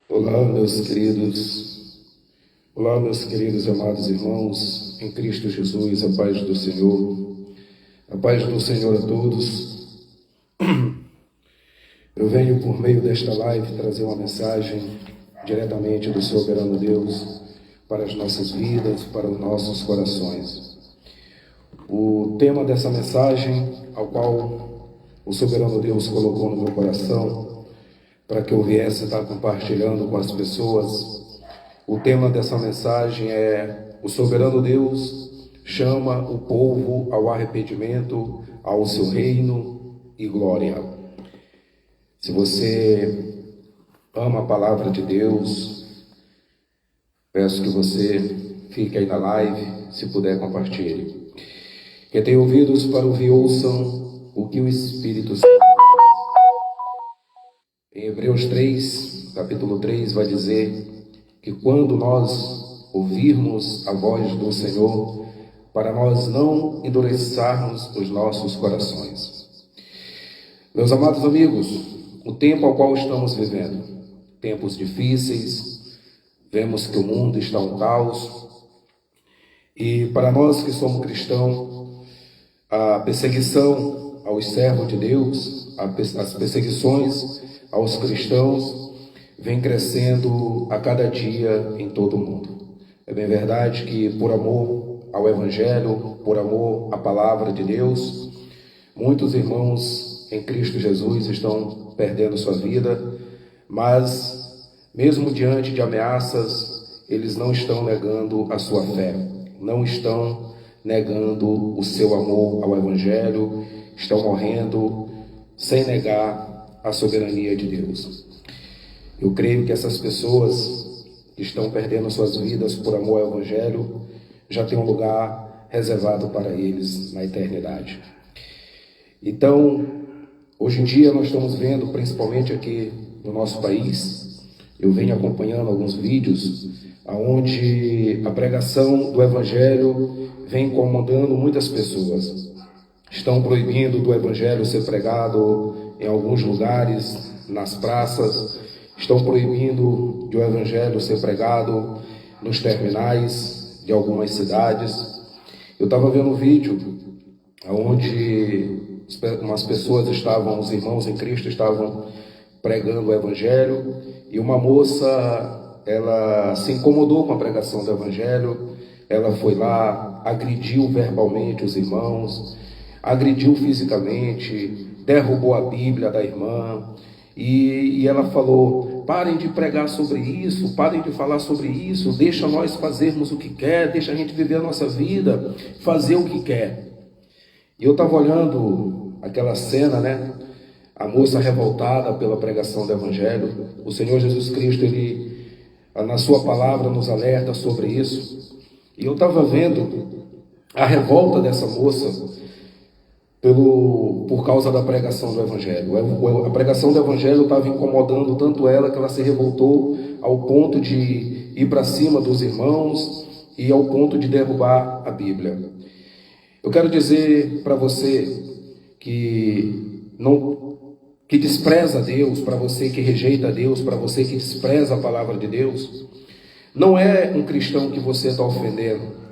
Olá, meus queridos e amados irmãos, em Cristo Jesus, a paz do Senhor a todos. Eu venho por meio desta live trazer uma mensagem diretamente do soberano Deus para as nossas vidas, para os nossos corações. O tema dessa mensagem, ao qual o soberano Deus colocou no meu coração, para que eu viesse estar compartilhando com as pessoas, o tema dessa mensagem é: o soberano Deus chama o povo ao arrependimento, ao seu reino e glória. Se você ama a palavra de Deus, peço que você fique aí na live, se puder compartilhe. Quem tem ouvidos para ouvir, ouçam o que o Espírito Santo. Em Hebreus 3, capítulo 3, vai dizer que quando nós ouvirmos a voz do Senhor, para nós não endureçarmos os nossos corações. Meus amados amigos, o tempo ao qual estamos vivendo, tempos difíceis, vemos que o mundo está um caos, e para nós que somos cristãos, a perseguição aos servos de Deus, as perseguições aos cristãos vem crescendo a cada dia em todo o mundo. É bem verdade que por amor ao Evangelho, por amor à palavra de Deus, muitos irmãos em Cristo Jesus estão perdendo sua vida, mas mesmo diante de ameaças, eles não estão negando a sua fé, não estão negando o seu amor ao Evangelho, estão morrendo sem negar a soberania de Deus. Eu creio que essas pessoas que estão perdendo suas vidas por amor ao Evangelho já têm um lugar reservado para eles na eternidade. Então, hoje em dia nós estamos vendo, principalmente aqui no nosso país, eu venho acompanhando alguns vídeos onde a pregação do Evangelho vem incomodando muitas pessoas. Estão proibindo do Evangelho ser pregado em alguns lugares, nas praças, estão proibindo de o Evangelho ser pregado nos terminais de algumas cidades. Eu estava vendo um vídeo onde umas pessoas estavam, os irmãos em Cristo estavam pregando o Evangelho, e uma moça, ela se incomodou com a pregação do Evangelho, ela foi lá, agrediu verbalmente os irmãos, agrediu fisicamente, derrubou a Bíblia da irmã, e ela falou: parem de pregar sobre isso, parem de falar sobre isso, deixa nós fazermos o que quer, deixa a gente viver a nossa vida, fazer o que quer. E eu estava olhando aquela cena, né? A moça revoltada pela pregação do Evangelho. O Senhor Jesus Cristo, Ele, na sua palavra, nos alerta sobre isso. E eu estava vendo a revolta dessa moça por causa da pregação do Evangelho. A pregação do Evangelho estava incomodando tanto ela que ela se revoltou ao ponto de ir para cima dos irmãos e ao ponto de derrubar a Bíblia. Eu quero dizer para você que despreza Deus, para você que rejeita Deus, para você que despreza a palavra de Deus, não é um cristão que você está ofendendo.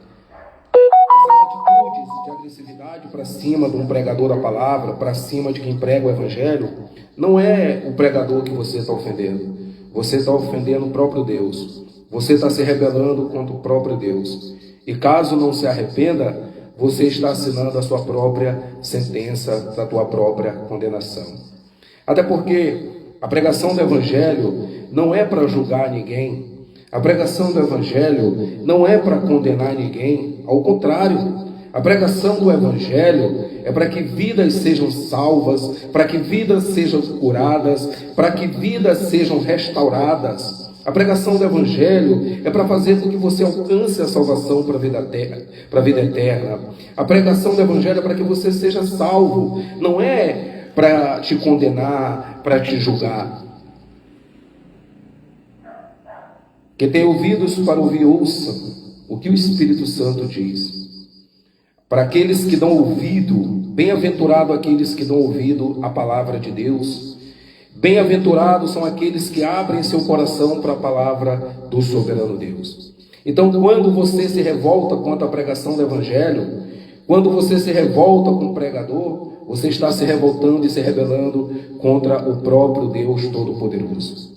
De agressividade para cima de um pregador da palavra, para cima de quem prega o Evangelho, não é o pregador que você está ofendendo. Você está ofendendo o próprio Deus. Você está se rebelando contra o próprio Deus. E caso não se arrependa, você está assinando a sua própria sentença, a tua própria condenação. Até porque a pregação do Evangelho não é para julgar ninguém. A pregação do Evangelho não é para condenar ninguém. Ao contrário, a pregação do Evangelho é para que vidas sejam salvas, para que vidas sejam curadas, para que vidas sejam restauradas. A pregação do Evangelho é para fazer com que você alcance a salvação para a vida eterna. A pregação do Evangelho é para que você seja salvo, não é para te condenar, para te julgar. Quem tem ouvidos para ouvir, ouça o que o Espírito Santo diz. Para aqueles que dão ouvido, bem-aventurado aqueles que dão ouvido à palavra de Deus, Bem-aventurados são aqueles que abrem seu coração para a palavra do soberano Deus. Então, quando você se revolta contra a pregação do Evangelho, quando você se revolta com o pregador, você está se revoltando e se rebelando contra o próprio Deus Todo-Poderoso.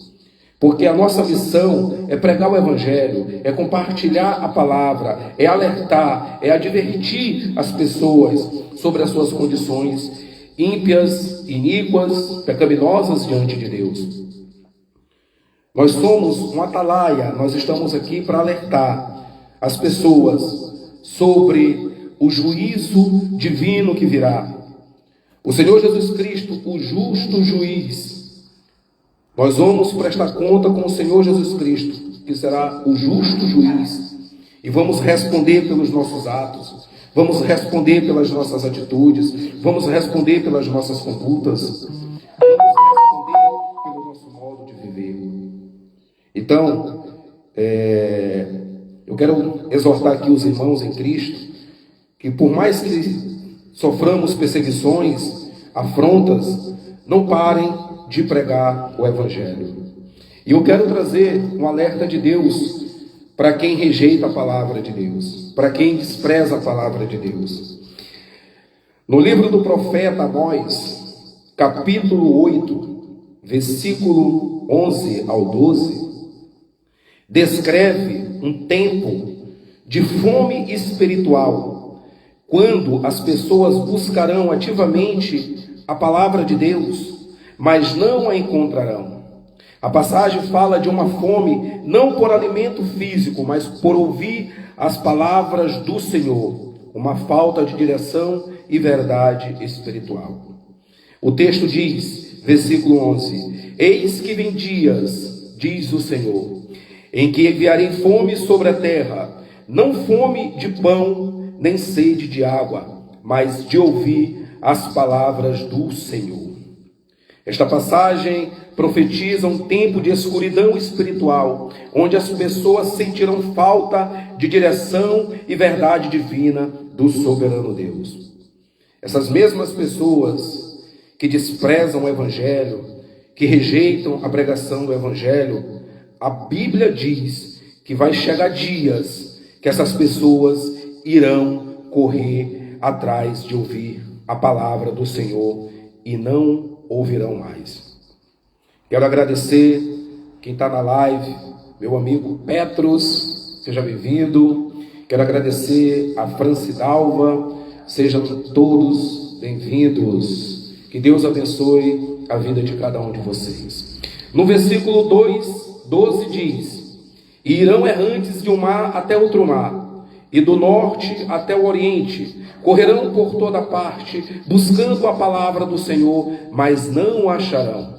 Porque a nossa missão é pregar o Evangelho, é compartilhar a palavra, é alertar, é advertir as pessoas sobre as suas condições ímpias, iníquas, pecaminosas diante de Deus. Nós somos um atalaia, nós estamos aqui para alertar as pessoas sobre o juízo divino que virá. O Senhor Jesus Cristo, o justo juiz. Nós vamos prestar conta com o Senhor Jesus Cristo, que será o justo juiz, e vamos responder pelos nossos atos, vamos responder pelas nossas atitudes, vamos responder pelas nossas condutas, vamos responder pelo nosso modo de viver. Então, eu quero exortar aqui os irmãos em Cristo, que por mais que soframos perseguições, afrontas, não parem de pregar o Evangelho. E eu quero trazer um alerta de Deus para quem rejeita a palavra de Deus, para quem despreza a palavra de Deus. No livro do profeta Amós, capítulo 8, versículo 11 ao 12, descreve um tempo de fome espiritual, quando as pessoas buscarão ativamente a palavra de Deus, mas não a encontrarão. A passagem fala de uma fome não por alimento físico, mas por ouvir as palavras do Senhor, uma falta de direção e verdade espiritual. O texto diz, versículo 11: Eis que vem dias, diz o Senhor, em que enviarei fome sobre a terra, não fome de pão, nem sede de água, mas de ouvir as palavras do Senhor. Esta passagem profetiza um tempo de escuridão espiritual, onde as pessoas sentirão falta de direção e verdade divina do soberano Deus. Essas mesmas pessoas que desprezam o Evangelho, que rejeitam a pregação do Evangelho, a Bíblia diz que vai chegar dias que essas pessoas irão correr atrás de ouvir a palavra do Senhor e não ouvirão mais. Quero agradecer quem está na live, meu amigo Petros, seja bem-vindo. Quero agradecer a Francidalva, sejam todos bem-vindos. Que Deus abençoe a vida de cada um de vocês. No versículo 12 diz: E irão errantes de um mar até outro mar, e do norte até o oriente, correrão por toda parte, buscando a palavra do Senhor, mas não a acharão.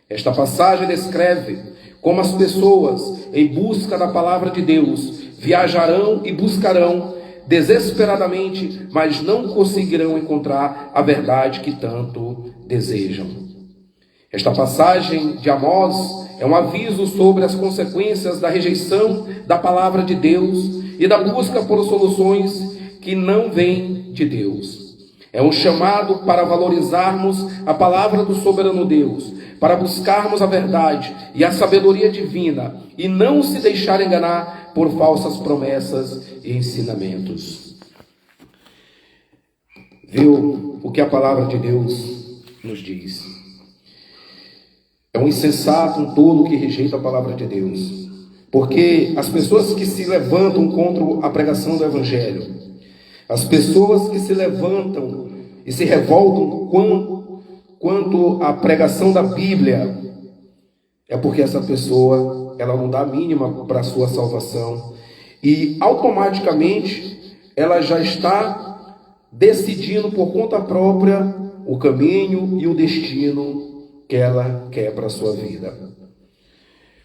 Esta passagem descreve como as pessoas, em busca da palavra de Deus, viajarão e buscarão desesperadamente, mas não conseguirão encontrar a verdade que tanto desejam. Esta passagem de Amós é um aviso sobre as consequências da rejeição da palavra de Deus e da busca por soluções que não vêm de Deus. É um chamado para valorizarmos a palavra do soberano Deus, para buscarmos a verdade e a sabedoria divina e não se deixar enganar por falsas promessas e ensinamentos. Viu o que a palavra de Deus nos diz? É um insensato, um tolo que rejeita a palavra de Deus. Porque as pessoas que se levantam contra a pregação do Evangelho, as pessoas que se levantam e se revoltam quanto à pregação da Bíblia, é porque essa pessoa, ela não dá a mínima para a sua salvação. E automaticamente, ela já está decidindo por conta própria o caminho e o destino que ela quer para a sua vida.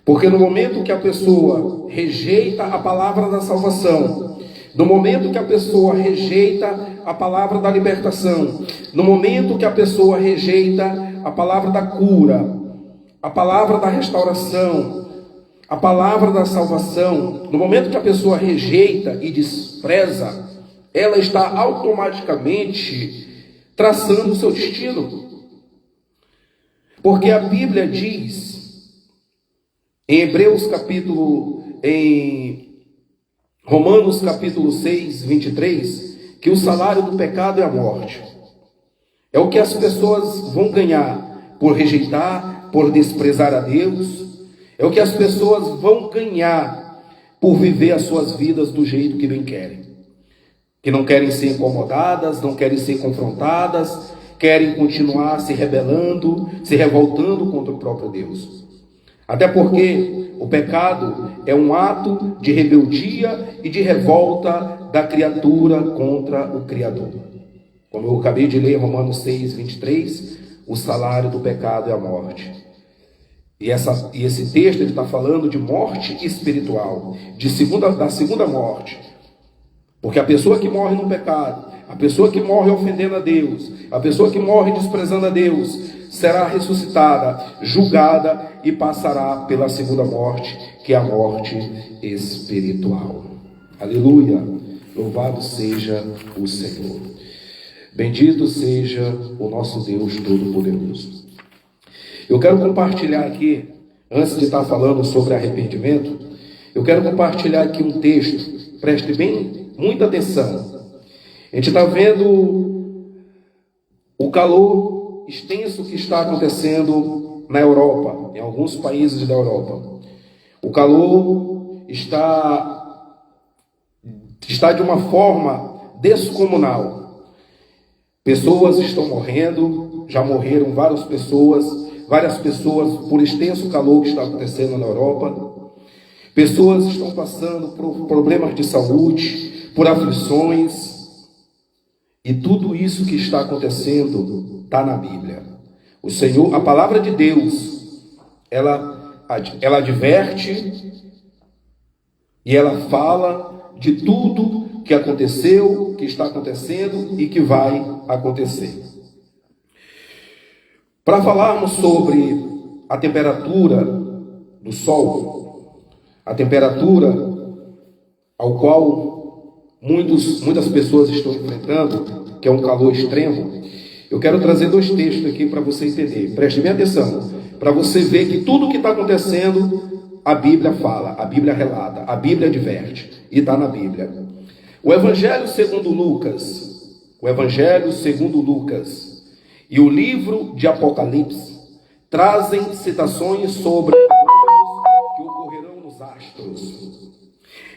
Porque no momento que a pessoa rejeita a palavra da salvação, no momento que a pessoa rejeita a palavra da libertação, no momento que a pessoa rejeita a palavra da cura, a palavra da restauração, a palavra da salvação, no momento que a pessoa rejeita e despreza, ela está automaticamente traçando o seu destino. Porque a Bíblia diz, em Romanos capítulo 6, 23, que o salário do pecado é a morte. É o que as pessoas vão ganhar por rejeitar, por desprezar a Deus. É o que as pessoas vão ganhar por viver as suas vidas do jeito que bem querem. Que não querem ser incomodadas, não querem ser confrontadas, querem continuar se rebelando, se revoltando contra o próprio Deus. Até porque o pecado é um ato de rebeldia e de revolta da criatura contra o Criador. Como eu acabei de ler em Romanos 6, 23, o salário do pecado é a morte. E esse texto ele está falando de morte espiritual, da segunda morte. Porque a pessoa que morre no pecado, a pessoa que morre ofendendo a Deus, a pessoa que morre desprezando a Deus, será ressuscitada, julgada e passará pela segunda morte, que é a morte espiritual. Aleluia! Louvado seja o Senhor. Bendito seja o nosso Deus Todo-Poderoso. Eu quero compartilhar aqui, antes de estar falando sobre arrependimento, eu quero compartilhar aqui um texto, preste muita atenção. A gente está vendo o calor extenso que está acontecendo na Europa, em alguns países da Europa. O calor está de uma forma descomunal. Pessoas estão morrendo, já morreram várias pessoas por extenso calor que está acontecendo na Europa. Pessoas estão passando por problemas de saúde, por aflições. E tudo isso que está acontecendo está na Bíblia. O Senhor, a palavra de Deus, ela adverte e ela fala de tudo que aconteceu, que está acontecendo e que vai acontecer. Para falarmos sobre a temperatura do sol, a temperatura ao qual muitas pessoas estão enfrentando, que é um calor extremo, eu quero trazer dois textos aqui para você entender. Preste bem atenção, para você ver que tudo que está acontecendo, a Bíblia fala, a Bíblia relata, a Bíblia adverte, e está na Bíblia. O Evangelho segundo Lucas e o livro de Apocalipse trazem citações sobre que ocorrerão nos astros.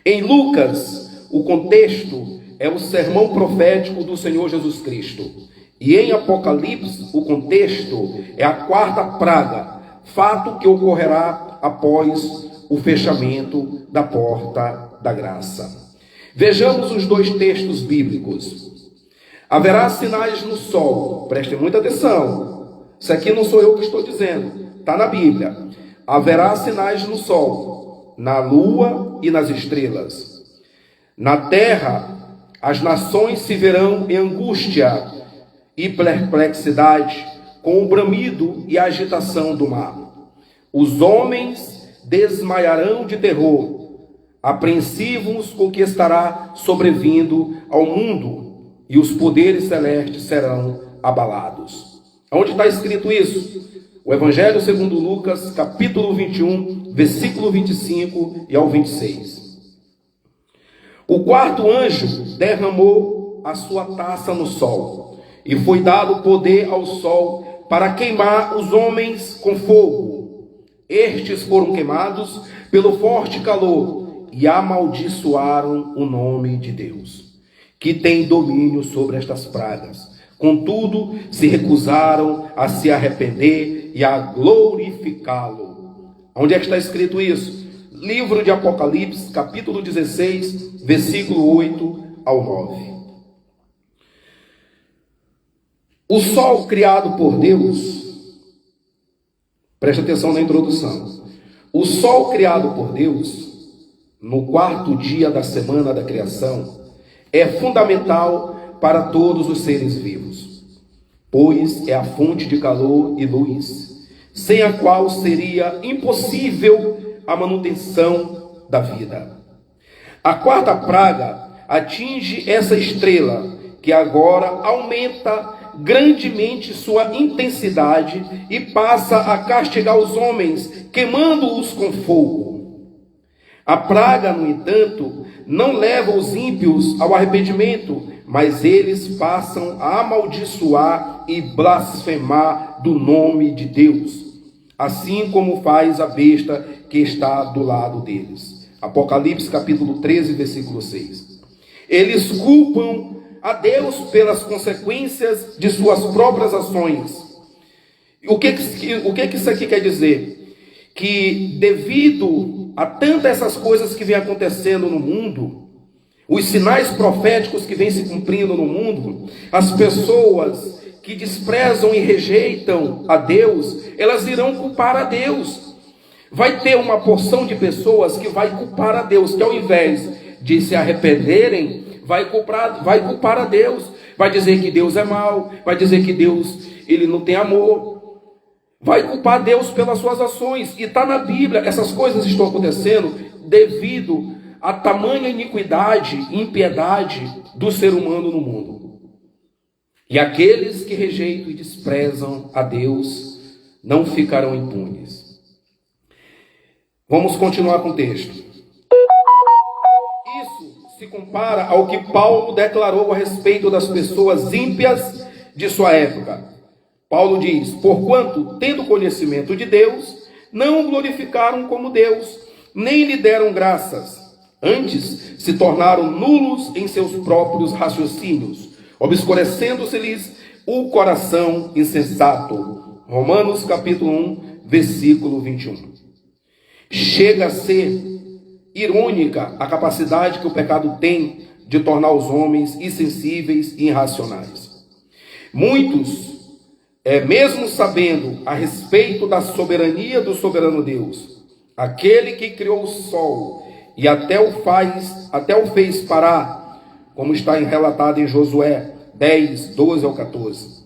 Em Lucas, o contexto é o sermão profético do Senhor Jesus Cristo. E em Apocalipse, o contexto é a quarta praga, fato que ocorrerá após o fechamento da porta da graça. Vejamos os dois textos bíblicos. Haverá sinais no sol, prestem muita atenção. Isso aqui não sou eu que estou dizendo, está na Bíblia. Haverá sinais no sol, na lua e nas estrelas. Na terra, as nações se verão em angústia e perplexidade, com o bramido e a agitação do mar. Os homens desmaiarão de terror, apreensivos com o que estará sobrevindo ao mundo, e os poderes celestes serão abalados. Onde está escrito isso? O Evangelho segundo Lucas, capítulo 21, versículo 25 e ao 26. O quarto anjo derramou a sua taça no sol, e foi dado poder ao sol para queimar os homens com fogo. Estes foram queimados pelo forte calor e amaldiçoaram o nome de Deus, que tem domínio sobre estas pragas. Contudo, se recusaram a se arrepender e a glorificá-lo. Onde é que está escrito isso? Livro de Apocalipse, capítulo 16, versículo 8 ao 9. O sol criado por Deus, preste atenção na introdução. O sol criado por Deus, no quarto dia da semana da criação, é fundamental para todos os seres vivos, pois é a fonte de calor e luz, sem a qual seria impossível a manutenção da vida. A quarta praga atinge essa estrela, que agora aumenta grandemente sua intensidade e passa a castigar os homens, queimando-os com fogo. A praga, no entanto, não leva os ímpios ao arrependimento, mas eles passam a amaldiçoar e blasfemar do nome de Deus, assim como faz a besta que está do lado deles. Apocalipse capítulo 13, versículo 6. Eles culpam a Deus pelas consequências de suas próprias ações. O que isso aqui quer dizer? Que devido a tantas essas coisas que vem acontecendo no mundo, os sinais proféticos que vêm se cumprindo no mundo, as pessoas que desprezam e rejeitam a Deus, elas irão culpar a Deus. Vai ter uma porção de pessoas que vai culpar a Deus, que ao invés de se arrependerem, vai culpar a Deus. Vai dizer que Deus é mau, vai dizer que Deus ele não tem amor. Vai culpar Deus pelas suas ações. E está na Bíblia, essas coisas estão acontecendo devido a tamanha iniquidade e impiedade do ser humano no mundo. E aqueles que rejeitam e desprezam a Deus não ficarão impunes. Vamos continuar com o texto. Isso se compara ao que Paulo declarou a respeito das pessoas ímpias de sua época. Paulo diz: porquanto, tendo conhecimento de Deus, não o glorificaram como Deus, nem lhe deram graças. Antes, se tornaram nulos em seus próprios raciocínios, obscurecendo-se-lhes o coração insensato. Romanos capítulo 1, versículo 21. Chega a ser irônica a capacidade que o pecado tem de tornar os homens insensíveis e irracionais. Muitos, mesmo sabendo a respeito da soberania do soberano Deus, aquele que criou o sol e até o fez parar, como está relatado em Josué 10, 12 ao 14.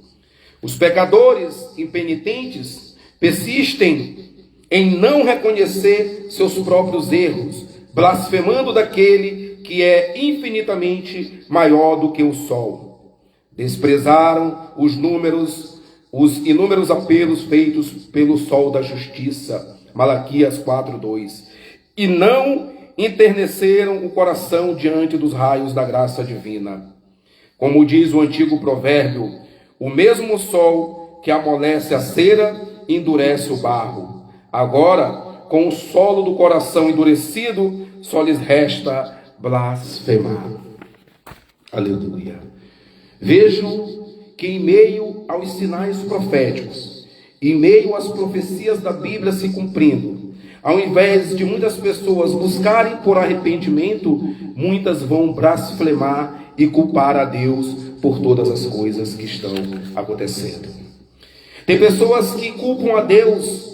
Os pecadores impenitentes persistem em não reconhecer seus próprios erros, blasfemando daquele que é infinitamente maior do que o sol. Desprezaram os inúmeros apelos feitos pelo sol da justiça, Malaquias 4:2, e não enterneceram o coração diante dos raios da graça divina. Como diz o antigo provérbio, o mesmo sol que amolece a cera endurece o barro. Agora, com o solo do coração endurecido, só lhes resta blasfemar. Aleluia. Vejam que em meio aos sinais proféticos, em meio às profecias da Bíblia se cumprindo, ao invés de muitas pessoas buscarem por arrependimento, muitas vão blasfemar e culpar a Deus por todas as coisas que estão acontecendo. Tem pessoas que culpam a Deus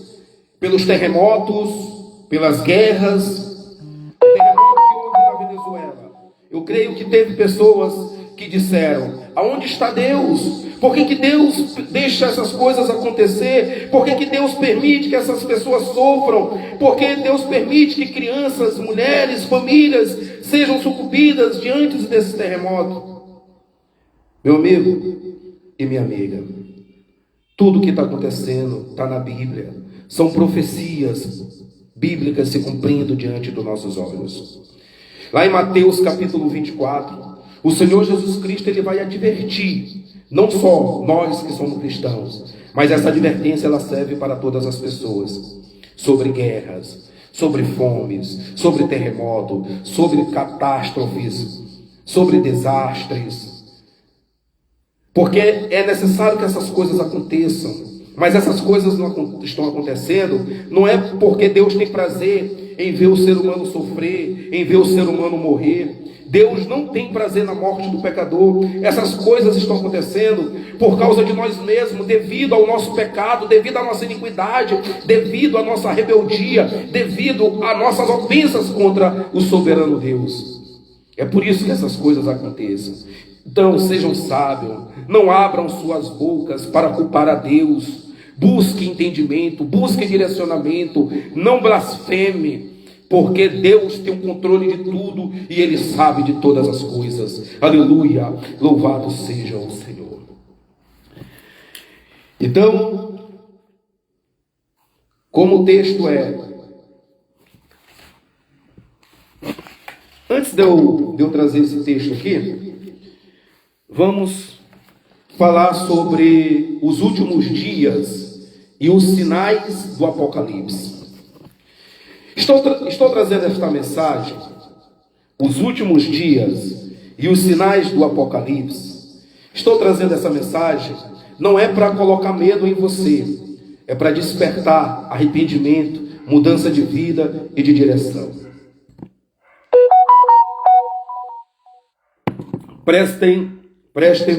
pelos terremotos, pelas guerras. O terremoto que houve na Venezuela, eu creio que teve pessoas que disseram: aonde está Deus? Por que Deus deixa essas coisas acontecer? Por que Deus permite que essas pessoas sofram? Por que Deus permite que crianças, mulheres, famílias sejam sucumbidas diante desse terremoto? Meu amigo e minha amiga, tudo que está acontecendo está na Bíblia. São profecias bíblicas se cumprindo diante dos nossos olhos. Lá em Mateus capítulo 24, o Senhor Jesus Cristo ele vai advertir, não só nós que somos cristãos, mas essa advertência ela serve para todas as pessoas, sobre guerras, sobre fomes, sobre terremoto, sobre catástrofes, sobre desastres, porque é necessário que essas coisas aconteçam. Mas essas coisas não estão acontecendo, não é porque Deus tem prazer em ver o ser humano sofrer, em ver o ser humano morrer. Deus não tem prazer na morte do pecador. Essas coisas estão acontecendo por causa de nós mesmos, devido ao nosso pecado, devido à nossa iniquidade, devido à nossa rebeldia, devido às nossas ofensas contra o soberano Deus. É por isso que essas coisas acontecem. Então sejam sábios, não abram suas bocas para culpar a Deus. Busque entendimento, busque direcionamento, não blasfeme, porque Deus tem o controle de tudo e Ele sabe de todas as coisas. Aleluia, louvado seja o Senhor. Então, como o texto é... Antes de eu trazer esse texto aqui, vamos falar sobre os últimos dias e os sinais do Apocalipse. Estou trazendo esta mensagem, os últimos dias e os sinais do Apocalipse. Estou trazendo essa mensagem, não é para colocar medo em você, é para despertar arrependimento, mudança de vida e de direção. Prestem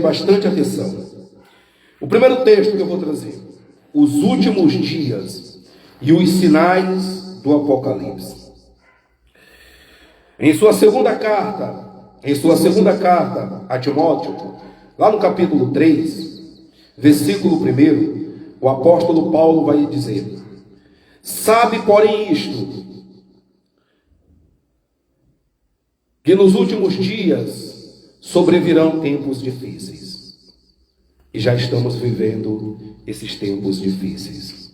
bastante atenção. O primeiro texto que eu vou trazer, os últimos dias e os sinais do Apocalipse. Em sua segunda carta a Timóteo, lá no capítulo 3, versículo 1, o apóstolo Paulo vai dizer: sabe, porém, isto, que nos últimos dias sobrevirão tempos difíceis. E já estamos vivendo esses tempos difíceis.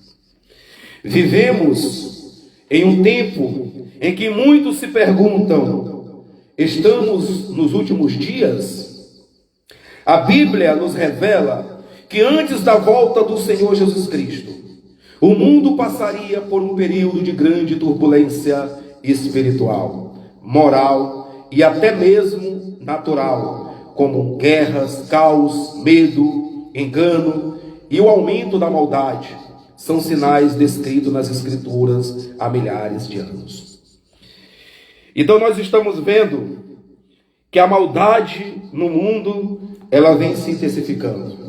Vivemos em um tempo em que muitos se perguntam: estamos nos últimos dias? A Bíblia nos revela que antes da volta do Senhor Jesus Cristo, o mundo passaria por um período de grande turbulência espiritual, moral e até mesmo natural, como guerras, caos, medo, engano e o aumento da maldade. São sinais descritos nas Escrituras há milhares de anos. Então nós estamos vendo que a maldade no mundo, ela vem se intensificando.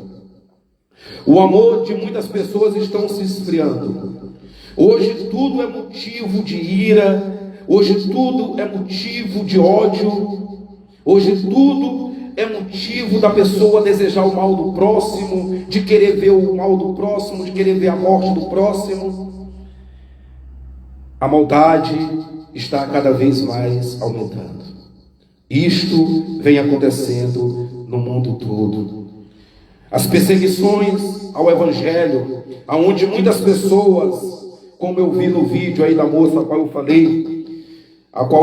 O amor de muitas pessoas está se esfriando. Hoje tudo é motivo de ira, hoje tudo é motivo de ódio, hoje tudo é motivo da pessoa desejar o mal do próximo, de querer ver o mal do próximo, de querer ver a morte do próximo. A maldade está cada vez mais aumentando. Isto vem acontecendo no mundo todo. As perseguições ao Evangelho, aonde muitas pessoas, como eu vi no vídeo aí da moça a qual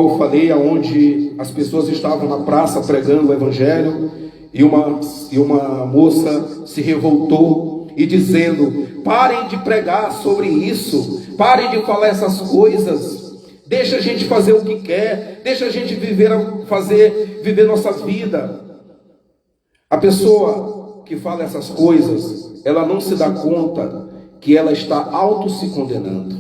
eu falei, aonde as pessoas estavam na praça pregando o Evangelho, e uma moça se revoltou e dizendo: parem de pregar sobre isso, parem de falar essas coisas, deixa a gente fazer o que quer, deixa a gente viver nossa vida. A pessoa que fala essas coisas, ela não se dá conta que ela está se condenando.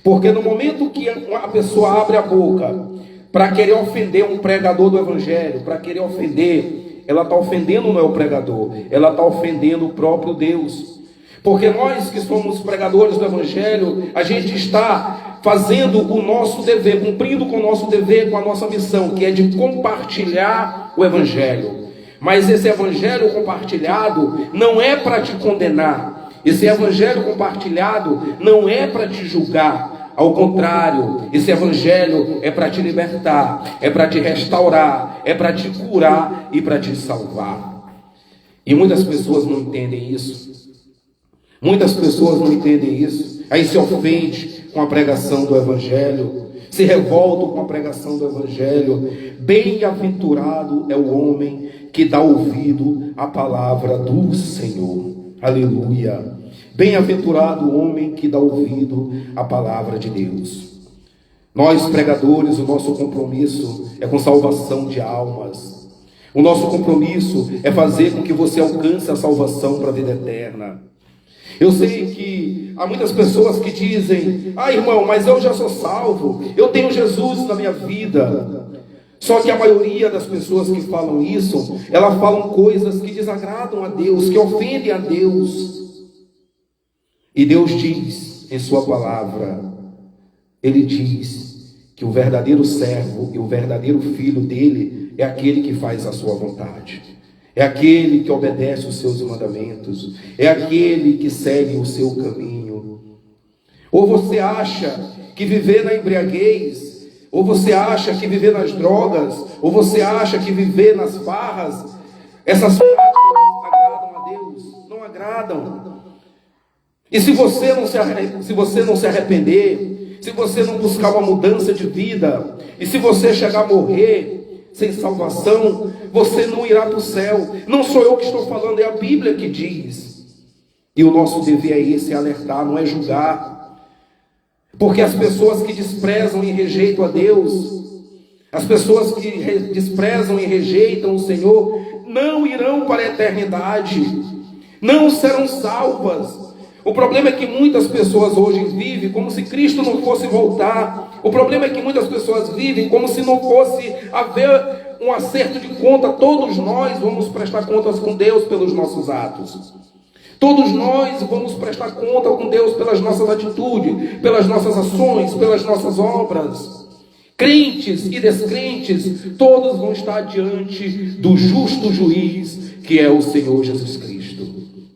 Porque no momento que a pessoa abre a boca para querer ofender um pregador do Evangelho, para querer ofender, ela está ofendendo não é o pregador, ela está ofendendo o próprio Deus. Porque nós que somos pregadores do Evangelho, a gente está fazendo o nosso dever, cumprindo com o nosso dever, com a nossa missão, que é de compartilhar o Evangelho. Mas esse Evangelho compartilhado não é para te condenar. Esse Evangelho compartilhado não é para te julgar. Ao contrário, esse Evangelho é para te libertar, é para te restaurar, é para te curar e para te salvar. E muitas pessoas não entendem isso. Muitas pessoas não entendem isso. Aí se ofende com a pregação do Evangelho, se revoltam com a pregação do Evangelho. Bem-aventurado é o homem que dá ouvido à palavra do Senhor. Aleluia. Bem-aventurado o homem que dá ouvido à palavra de Deus. Nós, pregadores, o nosso compromisso é com salvação de almas. O nosso compromisso é fazer com que você alcance a salvação para a vida eterna. Eu sei que há muitas pessoas que dizem: ah, irmão, mas eu já sou salvo, eu tenho Jesus na minha vida. Só que a maioria das pessoas que falam isso, elas falam coisas que desagradam a Deus, que ofendem a Deus. E Deus diz em sua palavra, Ele diz que o verdadeiro servo e o verdadeiro filho dele é aquele que faz a sua vontade. É aquele que obedece os seus mandamentos, é aquele que segue o seu caminho. Ou você acha que viver na embriaguez, ou você acha que viver nas drogas, ou você acha que viver nas farras, essas práticas agradam a Deus? Não agrada. agradam. E se você não se arrepender, se você não buscar uma mudança de vida, e se você chegar a morrer sem salvação, você não irá para o céu. Não sou eu que estou falando, é a Bíblia que diz. E o nosso dever é esse, é alertar, não é julgar. Porque as pessoas que desprezam e rejeitam a Deus, as pessoas que desprezam e rejeitam o Senhor, não irão para a eternidade, não serão salvas. O problema é que muitas pessoas hoje vivem como se Cristo não fosse voltar. O problema é que muitas pessoas vivem como se não fosse haver um acerto de conta. Todos nós vamos prestar contas com Deus pelos nossos atos. Todos nós vamos prestar conta com Deus pelas nossas atitudes, pelas nossas ações, pelas nossas obras. Crentes e descrentes, todos vão estar diante do justo juiz, que é o Senhor Jesus Cristo.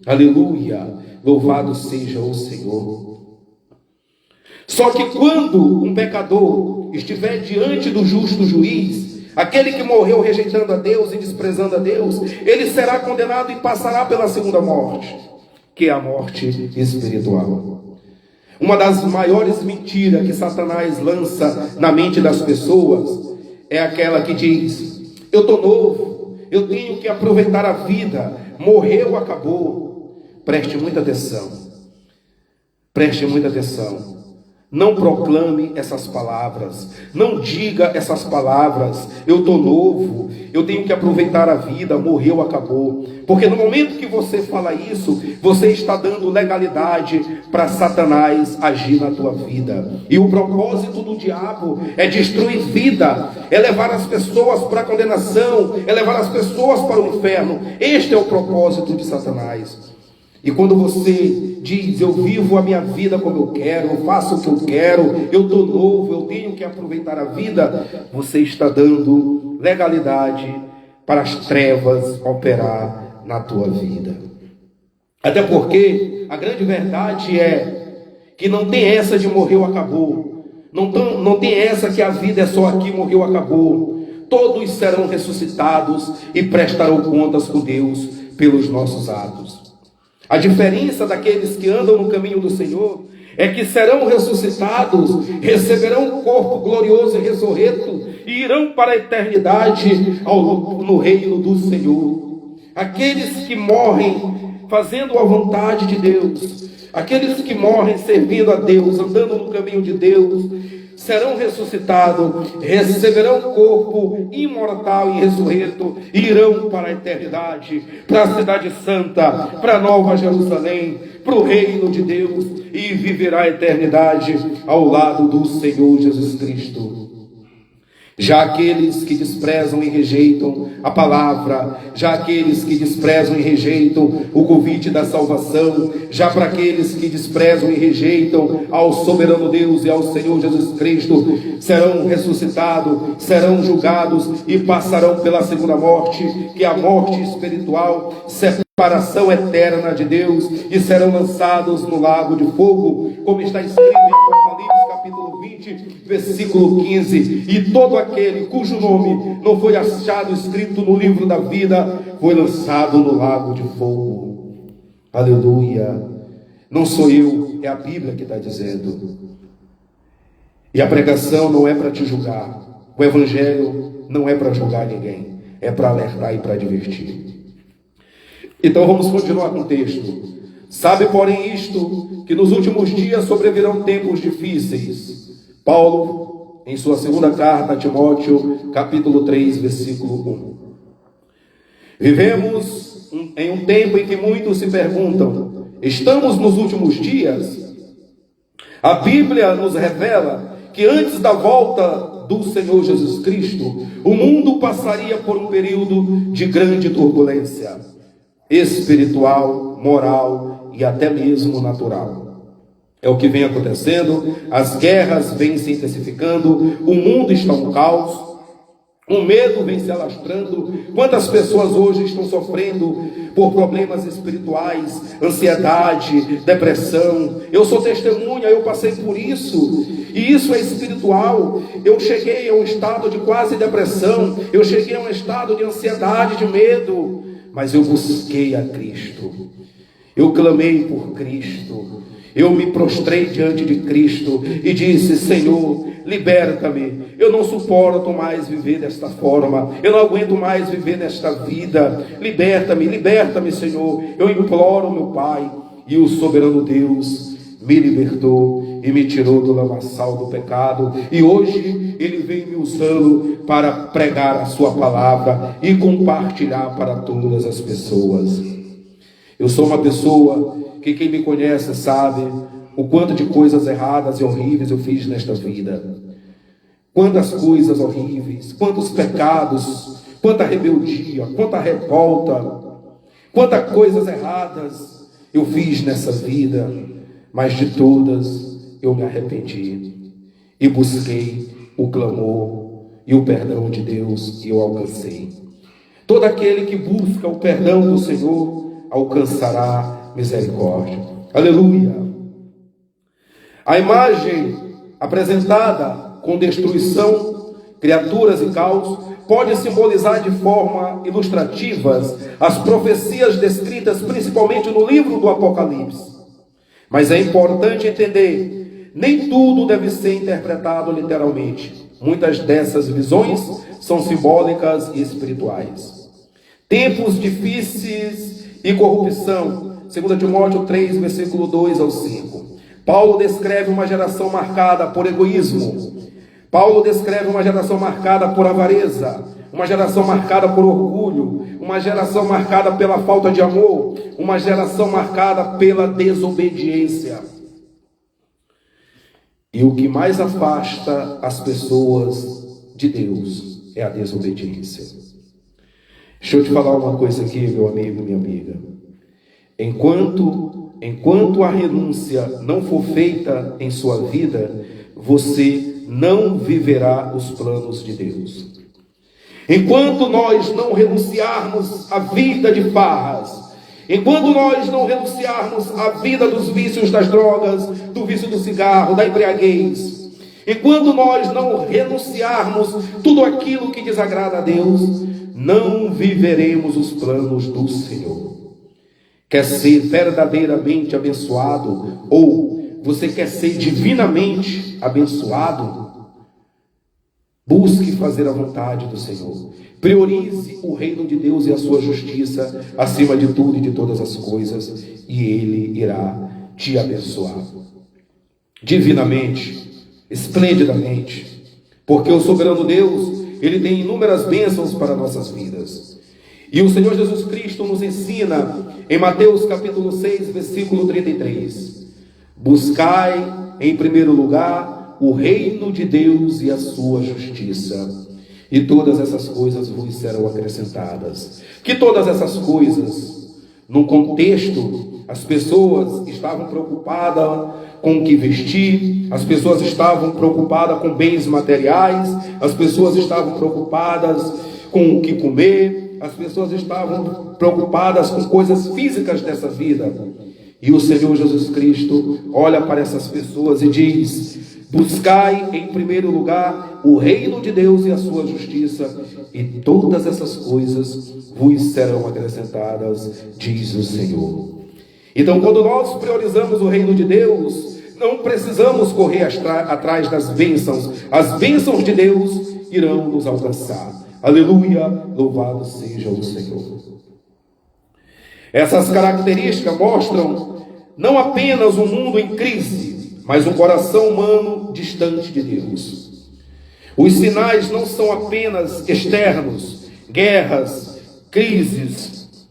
Aleluia! Louvado seja o Senhor. Só que quando um pecador estiver diante do justo juiz, aquele que morreu rejeitando a Deus e desprezando a Deus, ele será condenado e passará pela segunda morte, que é a morte espiritual. Uma das maiores mentiras que Satanás lança na mente das pessoas é aquela que diz: eu estou novo, eu tenho que aproveitar a vida, morreu, acabou. Preste muita atenção. Preste muita atenção. Não proclame essas palavras. Não diga essas palavras. Eu estou novo. Eu tenho que aproveitar a vida. Morreu, acabou. Porque no momento que você fala isso, você está dando legalidade para Satanás agir na tua vida. E o propósito do diabo é destruir vida. É levar as pessoas para a condenação. É levar as pessoas para o inferno. Este é o propósito de Satanás. E quando você diz: eu vivo a minha vida como eu quero, eu faço o que eu quero, eu estou novo, eu tenho que aproveitar a vida, você está dando legalidade para as trevas operar na tua vida. Até porque a grande verdade é que não tem essa de morreu, acabou. Não tem essa que a vida é só aqui, morreu, acabou. Todos serão ressuscitados e prestarão contas com Deus pelos nossos atos. A diferença daqueles que andam no caminho do Senhor é que serão ressuscitados, receberão um corpo glorioso e ressurreto e irão para a eternidade no reino do Senhor. Aqueles que morrem fazendo a vontade de Deus, aqueles que morrem servindo a Deus, andando no caminho de Deus, serão ressuscitados, receberão um corpo imortal e ressurreto e irão para a eternidade, para a cidade santa, para a Nova Jerusalém, para o reino de Deus, e viverá a eternidade ao lado do Senhor Jesus Cristo. Já aqueles que desprezam e rejeitam a palavra, já aqueles que desprezam e rejeitam o convite da salvação, já para aqueles que desprezam e rejeitam ao soberano Deus e ao Senhor Jesus Cristo, serão ressuscitados, serão julgados e passarão pela segunda morte, que é a morte espiritual, separação eterna de Deus, e serão lançados no lago de fogo, como está escrito em Apocalipse capítulo 20, versículo 15. E todo aquele cujo nome não foi achado escrito no livro da vida foi lançado no lago de fogo. Aleluia. Não sou eu, é a Bíblia que está dizendo. E a pregação não é para te julgar. O evangelho não é para julgar ninguém, é para alertar e para divertir. Então vamos continuar com o texto. Sabe, porém, isto, que nos últimos dias sobrevirão tempos difíceis. Paulo, em sua segunda carta a Timóteo, capítulo 3, versículo 1. Vivemos em um tempo em que muitos se perguntam: estamos nos últimos dias? A Bíblia nos revela que antes da volta do Senhor Jesus Cristo, o mundo passaria por um período de grande turbulência espiritual, moral e até mesmo natural. É o que vem acontecendo. As guerras vêm se intensificando, o mundo está um caos, o medo vem se alastrando. Quantas pessoas hoje estão sofrendo por problemas espirituais, ansiedade, depressão? Eu sou testemunha, eu passei por isso, e isso é espiritual. Eu cheguei a um estado de quase depressão, eu cheguei a um estado de ansiedade, de medo, mas eu busquei a Cristo. Eu clamei por Cristo. Eu me prostrei diante de Cristo e disse: Senhor, liberta-me. Eu não suporto mais viver desta forma. Eu não aguento mais viver nesta vida. Liberta-me, liberta-me, Senhor. Eu imploro, meu Pai. E o soberano Deus me libertou e me tirou do lamaçal do pecado. E hoje Ele vem me usando para pregar a sua palavra e compartilhar para todas as pessoas. Eu sou uma pessoa que quem me conhece sabe o quanto de coisas erradas e horríveis eu fiz nesta vida. Quantas coisas horríveis, quantos pecados, quanta rebeldia, quanta revolta, quantas coisas erradas eu fiz nessa vida, mas de todas eu me arrependi e busquei o clamor e o perdão de Deus e eu alcancei. Todo aquele que busca o perdão do Senhor alcançará misericórdia. Aleluia! A imagem apresentada com destruição, criaturas e caos, pode simbolizar de forma ilustrativas as profecias descritas principalmente no livro do Apocalipse. Mas é importante entender, nem tudo deve ser interpretado literalmente. Muitas dessas visões são simbólicas e espirituais. Tempos difíceis e corrupção, 2 Timóteo 3, versículo 2 ao 5. Paulo descreve uma geração marcada por egoísmo. Paulo descreve uma geração marcada por avareza, uma geração marcada por orgulho, uma geração marcada pela falta de amor, uma geração marcada pela desobediência. E o que mais afasta as pessoas de Deus é a desobediência. Deixa eu te falar uma coisa aqui, meu amigo e minha amiga. Enquanto a renúncia não for feita em sua vida, você não viverá os planos de Deus. Enquanto nós não renunciarmos à vida de farras, enquanto nós não renunciarmos à vida dos vícios das drogas, do vício do cigarro, da embriaguez, enquanto nós não renunciarmos tudo aquilo que desagrada a Deus, não viveremos os planos do Senhor. Quer ser verdadeiramente abençoado? Ou você quer ser divinamente abençoado? Busque fazer a vontade do Senhor. Priorize o reino de Deus e a sua justiça acima de tudo e de todas as coisas, e Ele irá te abençoar divinamente, esplendidamente, porque o soberano Deus, Ele tem inúmeras bênçãos para nossas vidas. E o Senhor Jesus Cristo nos ensina em Mateus capítulo 6, versículo 33: buscai em primeiro lugar o reino de Deus e a sua justiça, e todas essas coisas vos serão acrescentadas. Que todas essas coisas, num contexto, as pessoas estavam preocupadas com o que vestir, as pessoas estavam preocupadas com bens materiais, as pessoas estavam preocupadas com o que comer, as pessoas estavam preocupadas com coisas físicas dessa vida. E o Senhor Jesus Cristo olha para essas pessoas e diz: buscai em primeiro lugar o reino de Deus e a sua justiça, e todas essas coisas vos serão acrescentadas, diz o Senhor. Então, quando nós priorizamos o reino de Deus, não precisamos correr atrás das bênçãos. As bênçãos de Deus irão nos alcançar. Aleluia, louvado seja o Senhor. Essas características mostram não apenas um mundo em crise, mas um coração humano distante de Deus. Os sinais não são apenas externos, guerras, crises,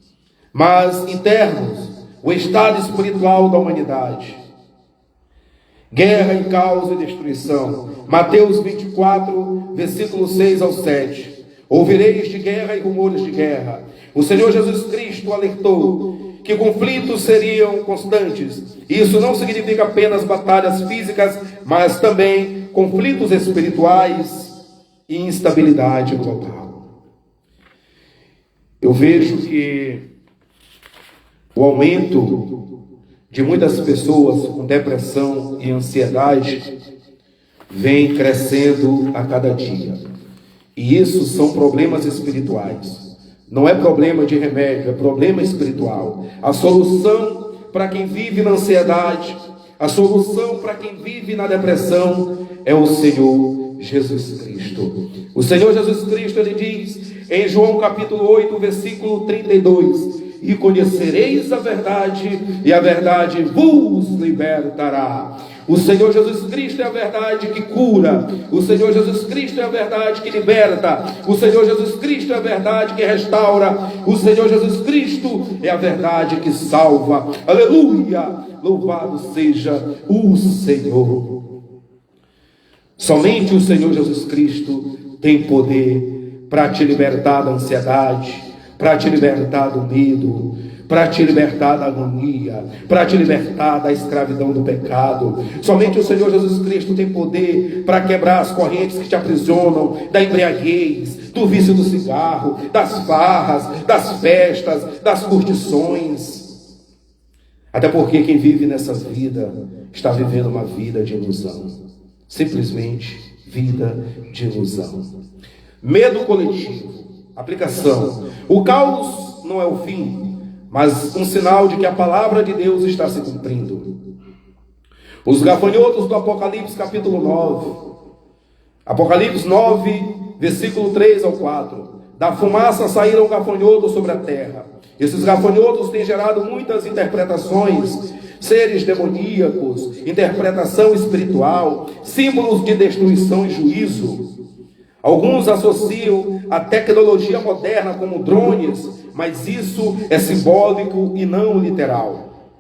mas internos, o estado espiritual da humanidade. Guerra e caos e destruição. Mateus 24, versículo 6 ao 7. Ouvireis de guerra e rumores de guerra. O Senhor Jesus Cristo alertou que conflitos seriam constantes. Isso não significa apenas batalhas físicas, mas também conflitos espirituais e instabilidade global. Eu vejo que o aumento de muitas pessoas com depressão e ansiedade vem crescendo a cada dia. E isso são problemas espirituais. Não é problema de remédio, é problema espiritual. A solução para quem vive na ansiedade, a solução para quem vive na depressão é o Senhor Jesus Cristo. O Senhor Jesus Cristo, ele diz em João capítulo 8, versículo 32: e conhecereis a verdade, e a verdade vos libertará. O Senhor Jesus Cristo é a verdade que cura. O Senhor Jesus Cristo é a verdade que liberta. O Senhor Jesus Cristo é a verdade que restaura. O Senhor Jesus Cristo é a verdade que salva. Aleluia! Louvado seja o Senhor. Somente o Senhor Jesus Cristo tem poder para te libertar da ansiedade, para te libertar do medo, para te libertar da agonia, para te libertar da escravidão do pecado. Somente o Senhor Jesus Cristo tem poder para quebrar as correntes que te aprisionam, da embriaguez, do vício do cigarro, das farras, das festas, das curtições. Até porque quem vive nessa vida está vivendo uma vida de ilusão. Simplesmente vida de ilusão. Medo coletivo. Aplicação. O caos não é o fim, mas um sinal de que a palavra de Deus está se cumprindo. Os gafanhotos do Apocalipse capítulo 9. Apocalipse 9, versículo 3 ao 4. Da fumaça saíram gafanhotos sobre a terra. Esses gafanhotos têm gerado muitas interpretações, seres demoníacos, interpretação espiritual, símbolos de destruição e juízo. Alguns associam a tecnologia moderna como drones, mas isso é simbólico e não literal.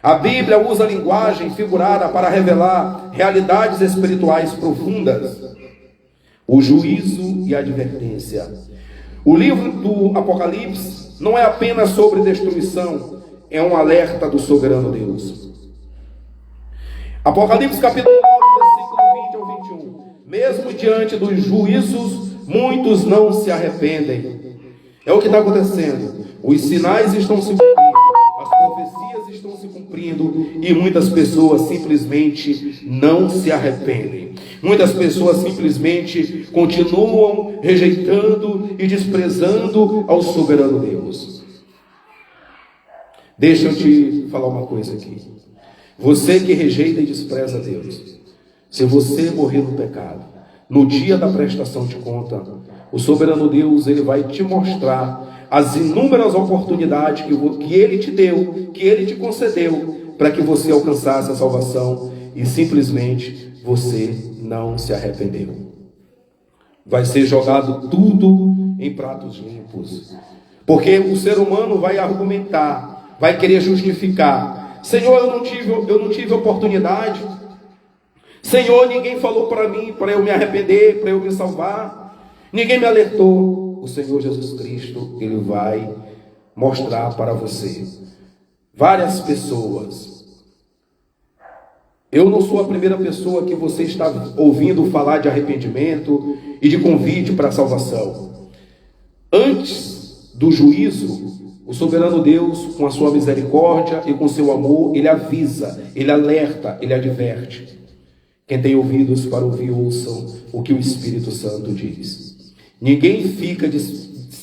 A Bíblia usa a linguagem figurada para revelar realidades espirituais profundas, o juízo e a advertência. O livro do Apocalipse não é apenas sobre destruição, é um alerta do soberano Deus. Apocalipse capítulo 9, versículo 20 ao 21. Mesmo diante dos juízos, muitos não se arrependem. É o que está acontecendo. Os sinais estão se cumprindo, as profecias estão se cumprindo, e muitas pessoas simplesmente não se arrependem. Muitas pessoas simplesmente continuam rejeitando e desprezando ao soberano Deus. Deixa eu te falar uma coisa aqui. Você que rejeita e despreza Deus, se você morrer no pecado, no dia da prestação de conta, o soberano Deus, ele vai te mostrar as inúmeras oportunidades que ele te deu, que ele te concedeu, para que você alcançasse a salvação, e simplesmente você não se arrependeu. Vai ser jogado tudo em pratos limpos, porque o ser humano vai argumentar, vai querer justificar: Senhor, eu não tive oportunidade. Senhor, ninguém falou para mim, para eu me arrepender, para eu me salvar. Ninguém me alertou. O Senhor Jesus Cristo, ele vai mostrar para você. Várias pessoas. Eu não sou a primeira pessoa que você está ouvindo falar de arrependimento e de convite para a salvação. Antes do juízo, o soberano Deus, com a sua misericórdia e com seu amor, ele avisa, ele alerta, ele adverte. Quem tem ouvidos para ouvir, ouçam o que o Espírito Santo diz. Ninguém fica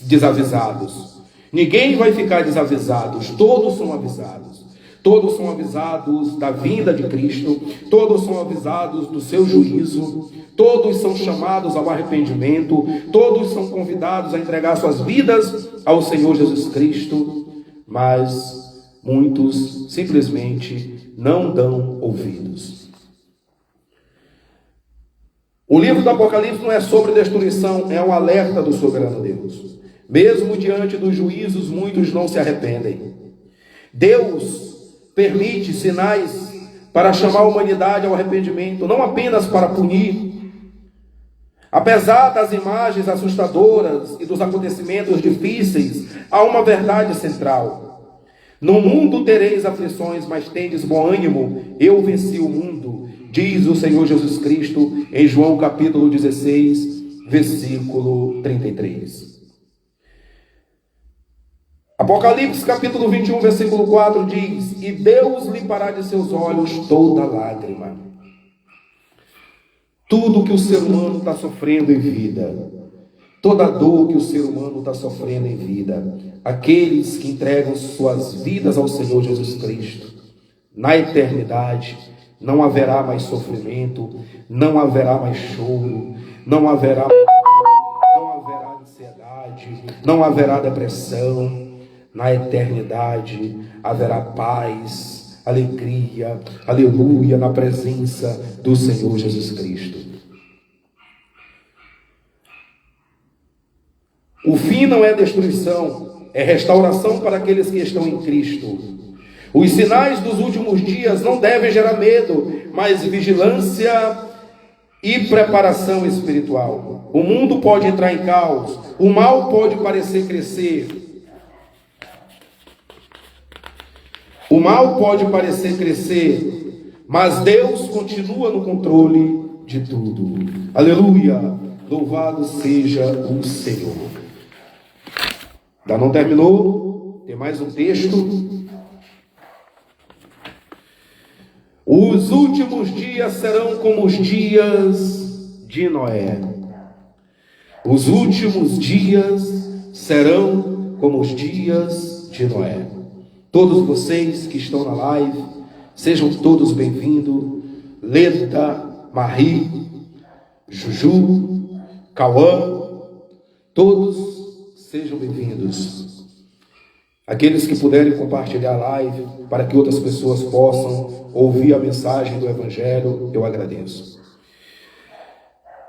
desavisados. Ninguém vai ficar desavisado. Todos são avisados. Todos são avisados da vinda de Cristo. Todos são avisados do seu juízo. Todos são chamados ao arrependimento. Todos são convidados a entregar suas vidas ao Senhor Jesus Cristo. Mas muitos simplesmente não dão ouvidos. O livro do Apocalipse não é sobre destruição, é um alerta do soberano Deus. Mesmo diante dos juízos, muitos não se arrependem. Deus permite sinais para chamar a humanidade ao arrependimento, não apenas para punir. Apesar das imagens assustadoras e dos acontecimentos difíceis, há uma verdade central. No mundo tereis aflições, mas tendes bom ânimo, eu venci o mundo. Diz o Senhor Jesus Cristo em João capítulo 16, versículo 33. Apocalipse capítulo 21, versículo 4 diz: e Deus limpará de seus olhos toda lágrima. Tudo que o ser humano está sofrendo em vida, toda a dor que o ser humano está sofrendo em vida. Aqueles que entregam suas vidas ao Senhor Jesus Cristo, na eternidade, não haverá mais sofrimento, não haverá mais choro, não haverá ansiedade, não haverá depressão. Na eternidade haverá paz, alegria, aleluia, na presença do Senhor Jesus Cristo. O fim não é destruição, é restauração para aqueles que estão em Cristo. Os sinais dos últimos dias não devem gerar medo, mas vigilância e preparação espiritual. O mundo pode entrar em caos, o mal pode parecer crescer. O mal pode parecer crescer, mas Deus continua no controle de tudo. Aleluia! Louvado seja o Senhor. Ainda não terminou? Tem mais um texto. Os últimos dias serão como os dias de Noé. Os últimos dias serão como os dias de Noé. Todos vocês que estão na live, sejam todos bem-vindos. Leda, Marie, Juju, Cauã, todos sejam bem-vindos. Aqueles que puderem compartilhar a live para que outras pessoas possam ouvir a mensagem do Evangelho, eu agradeço.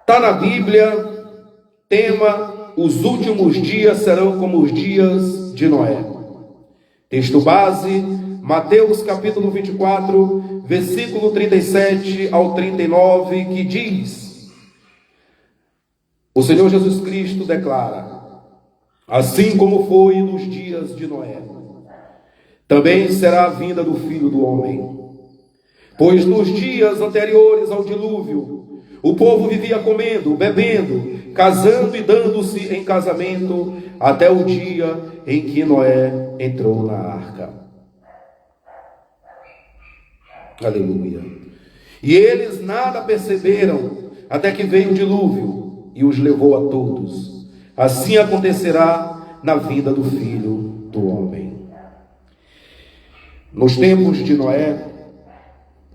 Está na Bíblia, tema: os últimos dias serão como os dias de Noé. Texto base, Mateus capítulo 24, versículo 37 ao 39, que diz: o Senhor Jesus Cristo declara: assim como foi nos dias de Noé, também será a vinda do Filho do Homem. Pois nos dias anteriores ao dilúvio, o povo vivia comendo, bebendo, casando e dando-se em casamento, até o dia em que Noé entrou na arca. Aleluia. E eles nada perceberam, até que veio o dilúvio e os levou a todos. Assim acontecerá na vinda do Filho do Homem. Nos tempos de Noé,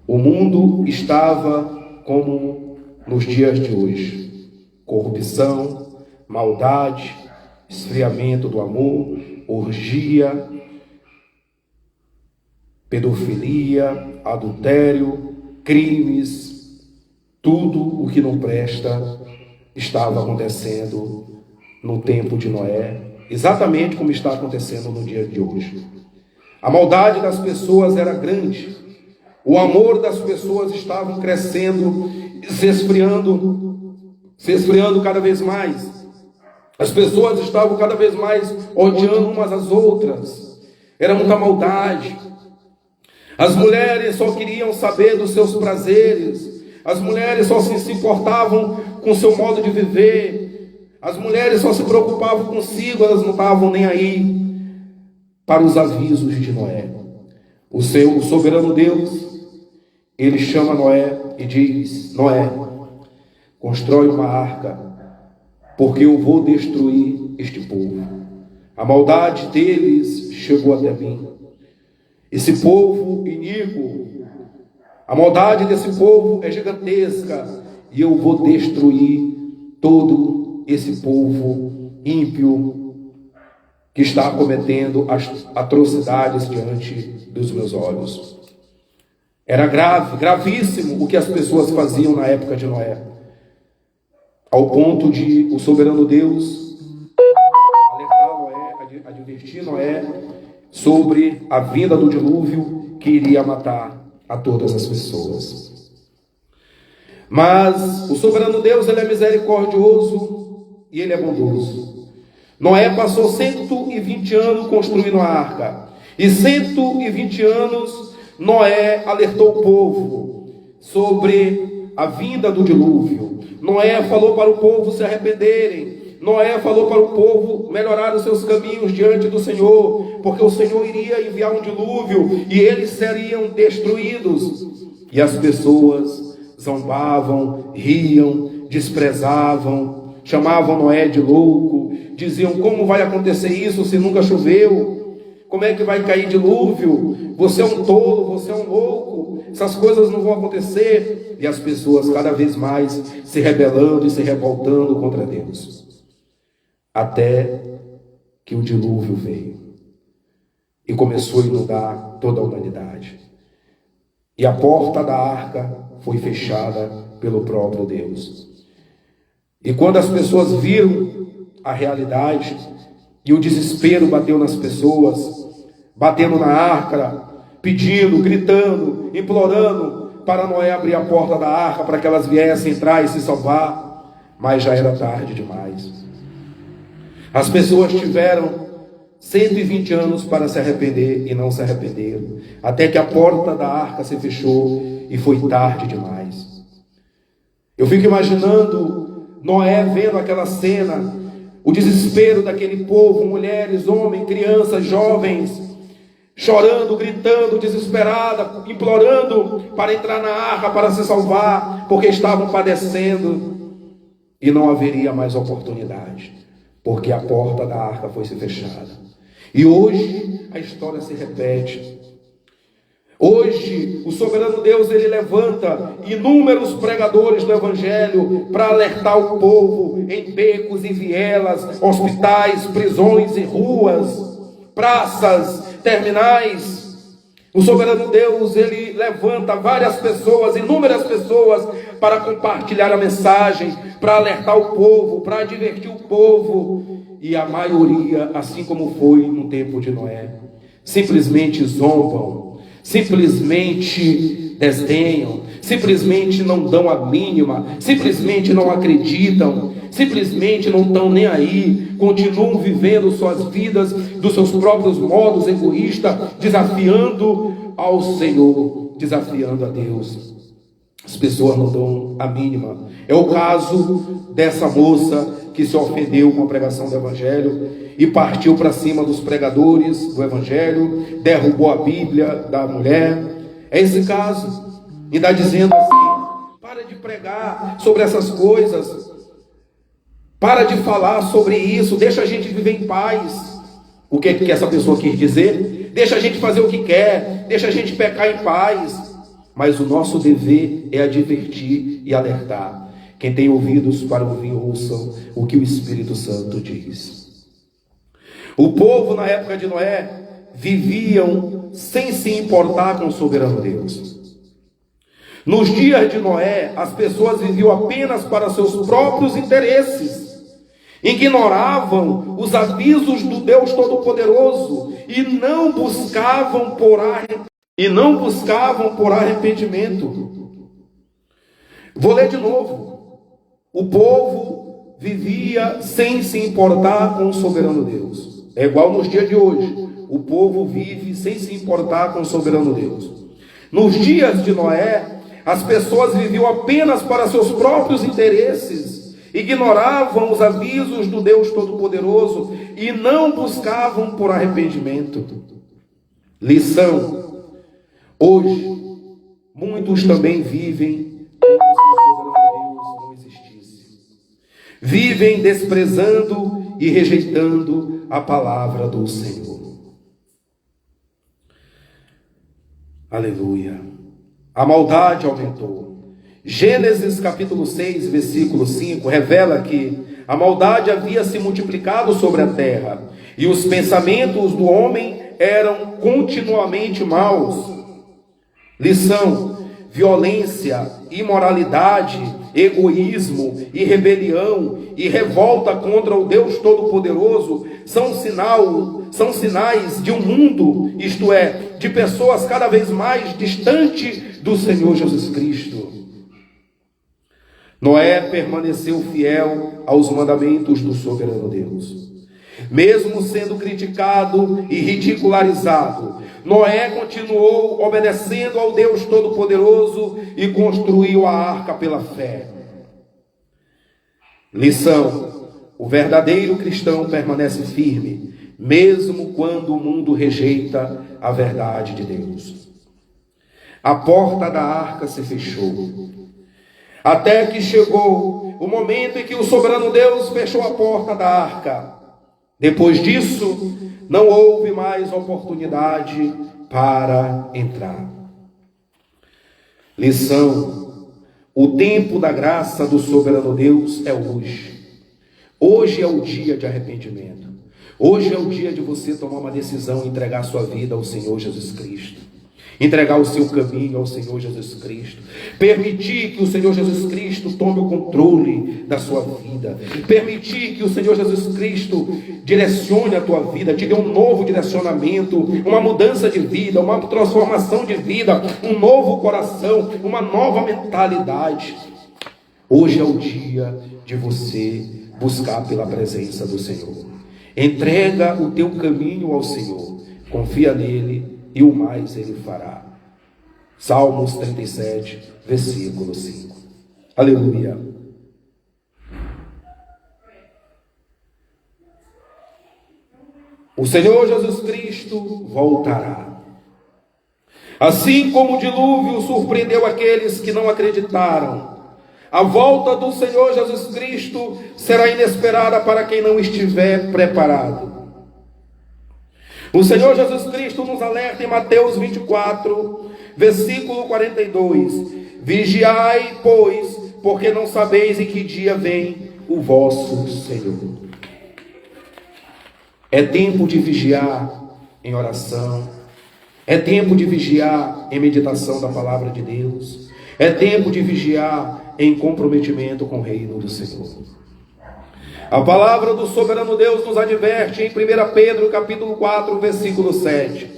o mundo estava como nos dias de hoje: corrupção, maldade, esfriamento do amor, orgia, pedofilia, adultério, crimes, tudo o que não presta estava acontecendo no tempo de Noé, exatamente como está acontecendo no dia de hoje. A maldade das pessoas era grande, o amor das pessoas estava crescendo, se esfriando cada vez mais. As pessoas estavam cada vez mais odiando umas às outras. Era muita maldade. As mulheres só queriam saber dos seus prazeres. As mulheres só se importavam com o seu modo de viver. As mulheres só se preocupavam consigo, elas não estavam nem aí para os avisos de Noé. O soberano Deus, ele chama Noé e diz: Noé, constrói uma arca, porque eu vou destruir este povo. A maldade deles chegou até mim. Esse povo iníquo, a maldade desse povo é gigantesca, e eu vou destruir todo esse povo ímpio que está cometendo as atrocidades diante dos meus olhos. Era grave, gravíssimo o que as pessoas faziam na época de Noé, ao ponto de o soberano Deus alertar Noé, advertir Noé sobre a vinda do dilúvio que iria matar a todas as pessoas. Mas o soberano Deus, ele é misericordioso e ele é bondoso. Noé passou 120 anos construindo a arca, e 120 anos Noé alertou o povo sobre a vinda do dilúvio. Noé falou para o povo se arrependerem. Noé falou para o povo melhorar os seus caminhos diante do Senhor, porque o Senhor iria enviar um dilúvio e eles seriam destruídos. E as pessoas zombavam, riam, desprezavam, chamavam Noé de louco, diziam: como vai acontecer isso se nunca choveu? Como é que vai cair dilúvio? Você é um tolo, você é um louco, essas coisas não vão acontecer. E as pessoas cada vez mais se rebelando e se revoltando contra Deus. Até que o dilúvio veio e começou a inundar toda a humanidade. E a porta da arca foi fechada pelo próprio Deus. E quando as pessoas viram a realidade, e o desespero bateu nas pessoas, batendo na arca, pedindo, gritando, implorando para Noé abrir a porta da arca para que elas viessem entrar e se salvar, mas já era tarde demais. As pessoas tiveram 120 anos para se arrepender e não se arrependeram, até que a porta da arca se fechou e foi tarde demais. Eu fico imaginando Noé vendo aquela cena, o desespero daquele povo, mulheres, homens, crianças, jovens, chorando, gritando, desesperada, implorando para entrar na arca, para se salvar, porque estavam padecendo e não haveria mais oportunidade, porque a porta da arca foi se fechada. E hoje a história se repete. Hoje o soberano Deus, ele levanta inúmeros pregadores do evangelho para alertar o povo em becos e vielas, hospitais, prisões e ruas, praças, terminais. O soberano Deus, ele levanta várias pessoas, inúmeras pessoas, para compartilhar a mensagem, para alertar o povo, para advertir o povo. E a maioria, assim como foi no tempo de Noé, simplesmente zombam, simplesmente desdenham, simplesmente não dão a mínima, simplesmente não acreditam, simplesmente não estão nem aí, continuam vivendo suas vidas dos seus próprios modos egoístas, desafiando ao Senhor, desafiando a Deus. As pessoas não dão a mínima. É o caso dessa moça que se ofendeu com a pregação do evangelho e partiu para cima dos pregadores do evangelho, derrubou a Bíblia da mulher. É esse caso. E está dizendo assim: para de pregar sobre essas coisas, para de falar sobre isso, deixa a gente viver em paz. O que essa pessoa quis dizer? Deixa a gente fazer o que quer, deixa a gente pecar em paz. Mas o nosso dever é advertir e alertar. Quem tem ouvidos para ouvir, ouçam o que o Espírito Santo diz. O povo na época de Noé viviam sem se importar com o soberano Deus. Nos dias de Noé, as pessoas viviam apenas para seus próprios interesses, ignoravam os avisos do Deus Todo-Poderoso e não buscavam por arrependimento. Vou ler de novo. O povo vivia sem se importar com o soberano Deus. É igual nos dias de hoje. O povo vive sem se importar com o soberano Deus. Nos dias de Noé, as pessoas viviam apenas para seus próprios interesses, ignoravam os avisos do Deus Todo-Poderoso e não buscavam por arrependimento. Lição: hoje, muitos também vivem como se o soberano Deus não existisse. Vivem desprezando e rejeitando a palavra do Senhor. Aleluia. A maldade aumentou. Gênesis capítulo 6, versículo 5, revela que a maldade havia se multiplicado sobre a terra, e os pensamentos do homem eram continuamente maus. Lição: violência, imoralidade, egoísmo e rebelião e revolta contra o Deus Todo-Poderoso são sinais de um mundo, isto é, de pessoas cada vez mais distantes do Senhor Jesus Cristo. Noé permaneceu fiel aos mandamentos do soberano Deus. Mesmo sendo criticado e ridicularizado, Noé continuou obedecendo ao Deus Todo-Poderoso e construiu a arca pela fé. Lição: o verdadeiro cristão permanece firme, mesmo quando o mundo rejeita a verdade de Deus. A porta da arca se fechou, até que chegou o momento em que o soberano Deus fechou a porta da arca. Depois disso, não houve mais oportunidade para entrar. Lição: o tempo da graça do soberano Deus é hoje. Hoje é o dia de arrependimento. Hoje é o dia de você tomar uma decisão e entregar sua vida ao Senhor Jesus Cristo. Entregar o seu caminho ao Senhor Jesus Cristo. Permitir que o Senhor Jesus Cristo tome o controle da sua vida. Permitir que o Senhor Jesus Cristo direcione a tua vida, te dê um novo direcionamento, uma mudança de vida, uma transformação de vida, um novo coração, uma nova mentalidade. Hoje é o dia de você buscar pela presença do Senhor. Entrega o teu caminho ao Senhor. Confia nele e o mais ele fará. Salmos 37, versículo 5. Aleluia. O Senhor Jesus Cristo voltará. Assim como o dilúvio surpreendeu aqueles que não acreditaram, a volta do Senhor Jesus Cristo será inesperada para quem não estiver preparado. O Senhor Jesus Cristo nos alerta em Mateus 24, versículo 42. Vigiai, pois, porque não sabeis em que dia vem o vosso Senhor. É tempo de vigiar em oração. É tempo de vigiar em meditação da palavra de Deus. É tempo de vigiar em comprometimento com o reino do Senhor. A palavra do soberano Deus nos adverte em 1 Pedro capítulo 4, versículo 7.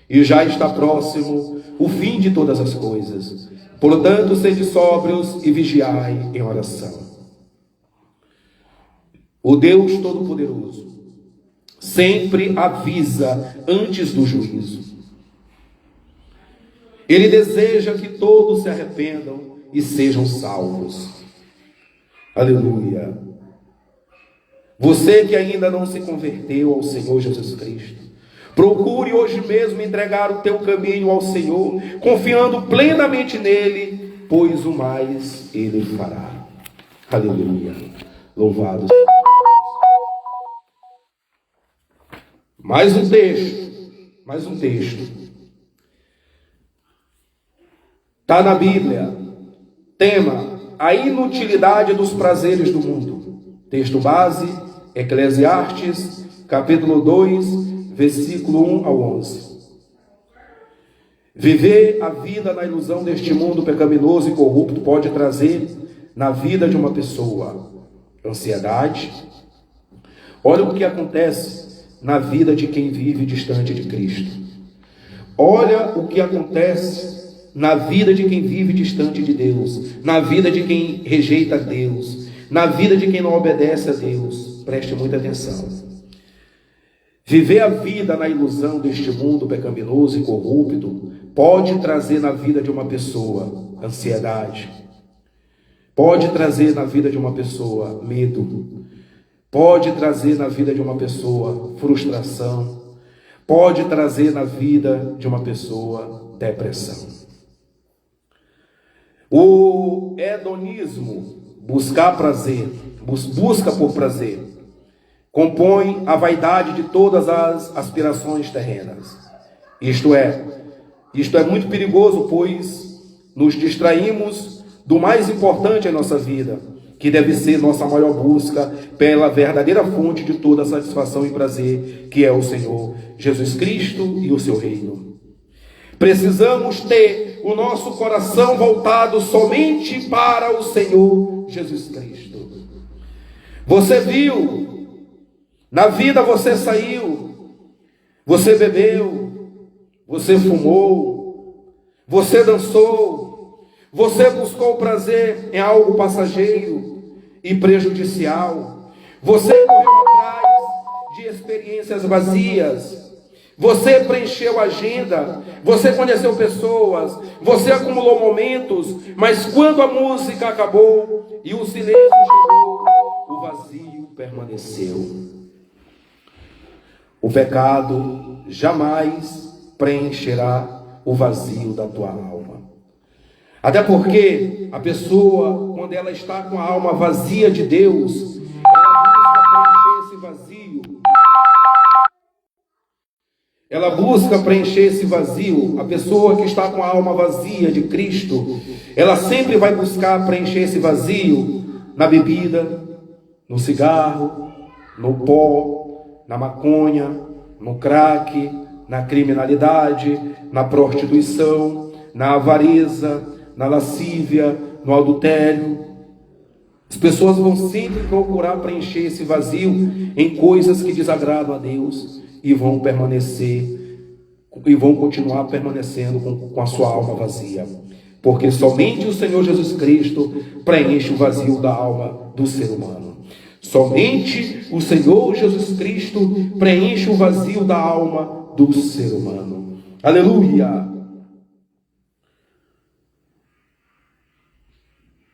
E já está próximo o fim de todas as coisas. Portanto, sede sóbrios e vigiai em oração. O Deus Todo-Poderoso sempre avisa antes do juízo. Ele deseja que todos se arrependam e sejam salvos. Aleluia. Você que ainda não se converteu ao Senhor Jesus Cristo, procure hoje mesmo entregar o teu caminho ao Senhor, confiando plenamente nele, pois o mais ele fará. Aleluia. Louvado. Mais um texto. Está na Bíblia. Tema: a inutilidade dos prazeres do mundo. Texto base, Eclesiastes, capítulo 2, versículo 1 ao 11. Viver a vida na ilusão deste mundo pecaminoso e corrupto pode trazer na vida de uma pessoa ansiedade. Olha o que acontece na vida de quem vive distante de Cristo. Olha o que acontece na vida de quem vive distante de Deus, na vida de quem rejeita Deus, na vida de quem não obedece a Deus. Preste muita atenção. Viver a vida na ilusão deste mundo pecaminoso e corrupto pode trazer na vida de uma pessoa ansiedade, pode trazer na vida de uma pessoa medo, pode trazer na vida de uma pessoa frustração, pode trazer na vida de uma pessoa depressão. O hedonismo, buscar prazer, busca por prazer, compõe a vaidade de todas as aspirações terrenas. Isto é muito perigoso, pois nos distraímos do mais importante em nossa vida, que deve ser nossa maior busca pela verdadeira fonte de toda satisfação e prazer, que é o Senhor Jesus Cristo e o seu reino. Precisamos ter o nosso coração voltado somente para o Senhor Jesus Cristo. Você viu, na vida você saiu, você bebeu, você fumou, você dançou, você buscou prazer em algo passageiro e prejudicial, você correu atrás de experiências vazias, você preencheu a agenda, você conheceu pessoas, você acumulou momentos, mas quando a música acabou e o silêncio chegou, o vazio permaneceu. O pecado jamais preencherá o vazio da tua alma. Até porque a pessoa, quando ela está com a alma vazia de Deus, ela busca preencher esse vazio. A pessoa que está com a alma vazia de Cristo, ela sempre vai buscar preencher esse vazio na bebida, no cigarro, no pó, na maconha, no crack, na criminalidade, na prostituição, na avareza, na lascívia, no adultério. As pessoas vão sempre procurar preencher esse vazio em coisas que desagradam a Deus e vão permanecer e vão continuar permanecendo com a sua alma vazia, porque somente o Senhor Jesus Cristo preenche o vazio da alma do ser humano. Somente o Senhor Jesus Cristo preenche o vazio da alma do ser humano. Aleluia!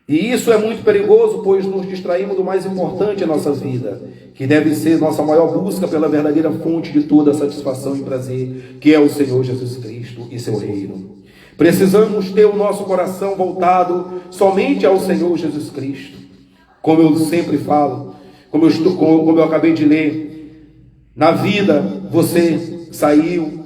E isso é muito perigoso, pois nos distraímos do mais importante em nossa vida, que deve ser nossa maior busca pela verdadeira fonte de toda satisfação e prazer, que é o Senhor Jesus Cristo e seu reino. Precisamos ter o nosso coração voltado somente ao Senhor Jesus Cristo. Como eu sempre falo, como eu acabei de ler, na vida você saiu,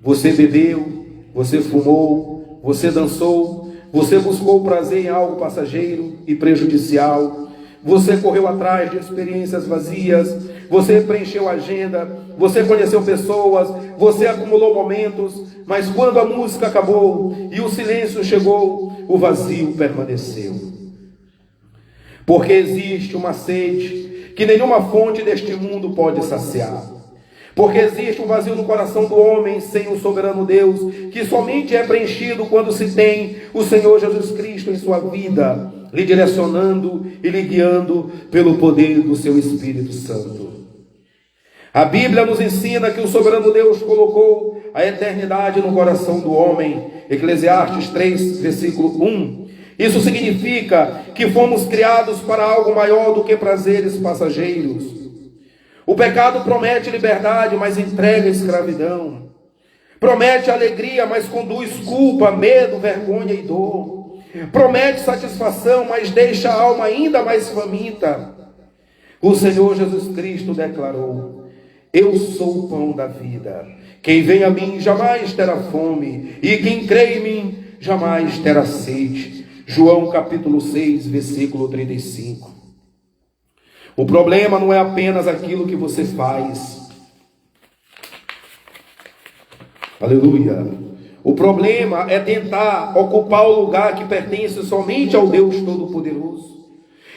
você bebeu, você fumou, você dançou, você buscou prazer em algo passageiro e prejudicial, você correu atrás de experiências vazias, você preencheu a agenda, você conheceu pessoas, você acumulou momentos, mas quando a música acabou e o silêncio chegou, o vazio permaneceu. Porque existe uma sede que nenhuma fonte deste mundo pode saciar. Porque existe um vazio no coração do homem sem o soberano Deus, que somente é preenchido quando se tem o Senhor Jesus Cristo em sua vida, lhe direcionando e lhe guiando pelo poder do seu Espírito Santo. A Bíblia nos ensina que o soberano Deus colocou a eternidade no coração do homem. Eclesiastes 3, versículo 1. Isso significa que fomos criados para algo maior do que prazeres passageiros. O pecado promete liberdade, mas entrega escravidão. Promete alegria, mas conduz culpa, medo, vergonha e dor. Promete satisfação, mas deixa a alma ainda mais faminta. O Senhor Jesus Cristo declarou: eu sou o pão da vida. Quem vem a mim jamais terá fome, e quem crê em mim jamais terá sede. João capítulo 6, versículo 35. O problema não é apenas aquilo que você faz. Aleluia. O problema é tentar ocupar o lugar que pertence somente ao Deus Todo-Poderoso.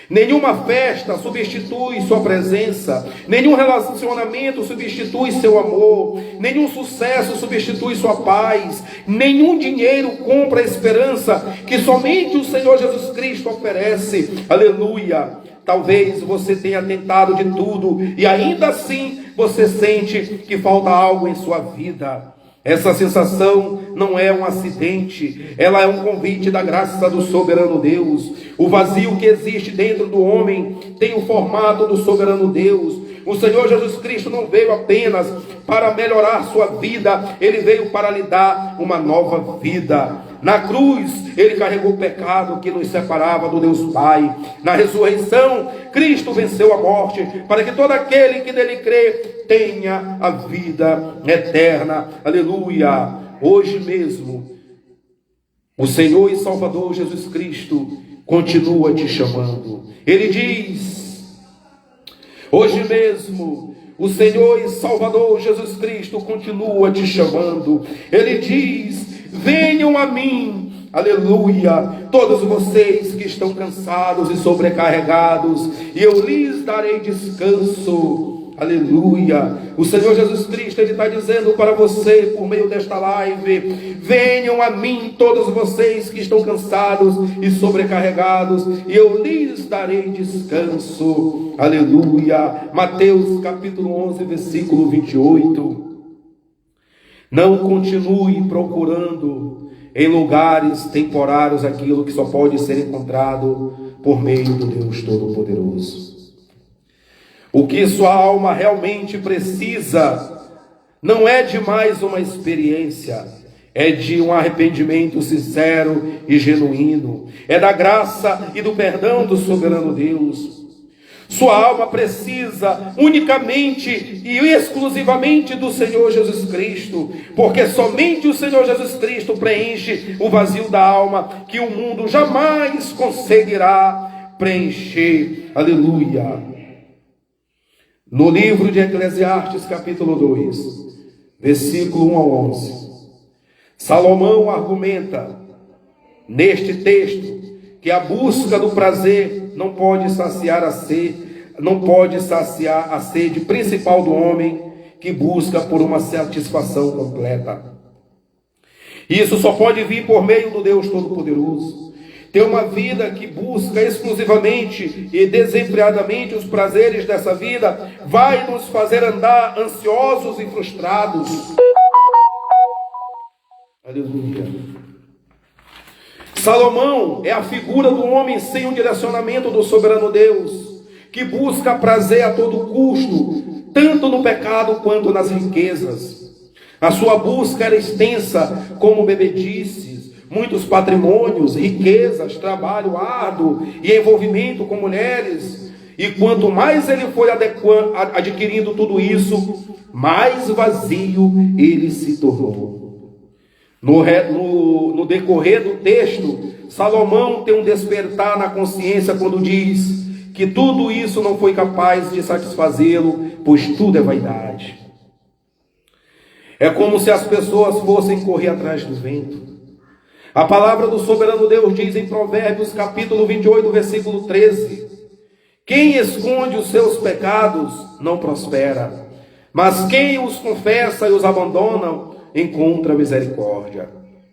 Nenhuma festa substitui sua presença, nenhum relacionamento substitui seu amor, nenhum sucesso substitui sua paz, nenhum dinheiro compra a esperança que somente o Senhor Jesus Cristo oferece. Aleluia. Talvez você tenha tentado de tudo e ainda assim você sente que falta algo em sua vida. Essa sensação não é um acidente, ela é um convite da graça do soberano Deus. O vazio que existe dentro do homem tem o formato do soberano Deus. O Senhor Jesus Cristo não veio apenas para melhorar sua vida, Ele veio para lhe dar uma nova vida. Na cruz, Ele carregou o pecado que nos separava do Deus Pai. Na ressurreição, Cristo venceu a morte, para que todo aquele que nele crê tenha a vida eterna. Aleluia! Hoje mesmo, o Senhor e Salvador Jesus Cristo continua te chamando. Ele diz: hoje mesmo, o Senhor e Salvador Jesus Cristo continua te chamando. Ele diz: venham a mim, aleluia, todos vocês que estão cansados e sobrecarregados, e eu lhes darei descanso. Aleluia. O Senhor Jesus Cristo, Ele está dizendo para você por meio desta live: venham a mim todos vocês que estão cansados e sobrecarregados, e eu lhes darei descanso. Aleluia. Mateus capítulo 11, versículo 28. Não continue procurando em lugares temporários aquilo que só pode ser encontrado por meio do Deus Todo-Poderoso. O que sua alma realmente precisa não é de mais uma experiência, é de um arrependimento sincero e genuíno, é da graça e do perdão do soberano Deus. Sua alma precisa unicamente e exclusivamente do Senhor Jesus Cristo, porque somente o Senhor Jesus Cristo preenche o vazio da alma que o mundo jamais conseguirá preencher. Aleluia. No livro de Eclesiastes, capítulo 2, versículo 1 ao 11, Salomão argumenta neste texto que a busca do prazer não pode saciar a sede principal do homem, que busca por uma satisfação completa. Isso só pode vir por meio do Deus Todo-Poderoso. Ter uma vida que busca exclusivamente e desenfreadamente os prazeres dessa vida vai nos fazer andar ansiosos e frustrados. Aleluia. Salomão é a figura do homem sem o direcionamento do soberano Deus, que busca prazer a todo custo, tanto no pecado quanto nas riquezas. A sua busca era extensa, como bebedices, muitos patrimônios, riquezas, trabalho árduo e envolvimento com mulheres. E quanto mais ele foi adquirindo tudo isso, mais vazio ele se tornou. No decorrer do texto, Salomão tem um despertar na consciência quando diz que tudo isso não foi capaz de satisfazê-lo, pois tudo é vaidade. É como se as pessoas fossem correr atrás do vento. A palavra do soberano Deus diz em Provérbios capítulo 28, versículo 13: quem esconde os seus pecados não prospera, mas quem os confessa e os abandona encontra misericórdia.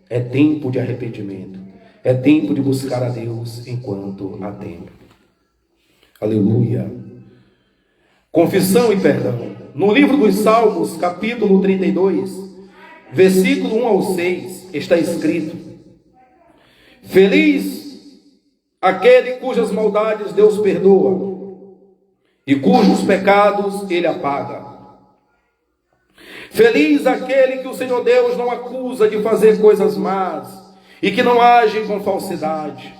É tempo de arrependimento, é tempo de buscar a Deus enquanto há tempo. Aleluia. Confissão e perdão. No livro dos Salmos, capítulo 32, versículo 1 ao 6, está escrito: feliz aquele cujas maldades Deus perdoa e cujos pecados ele apaga. Feliz aquele que o Senhor Deus não acusa de fazer coisas más e que não age com falsidade.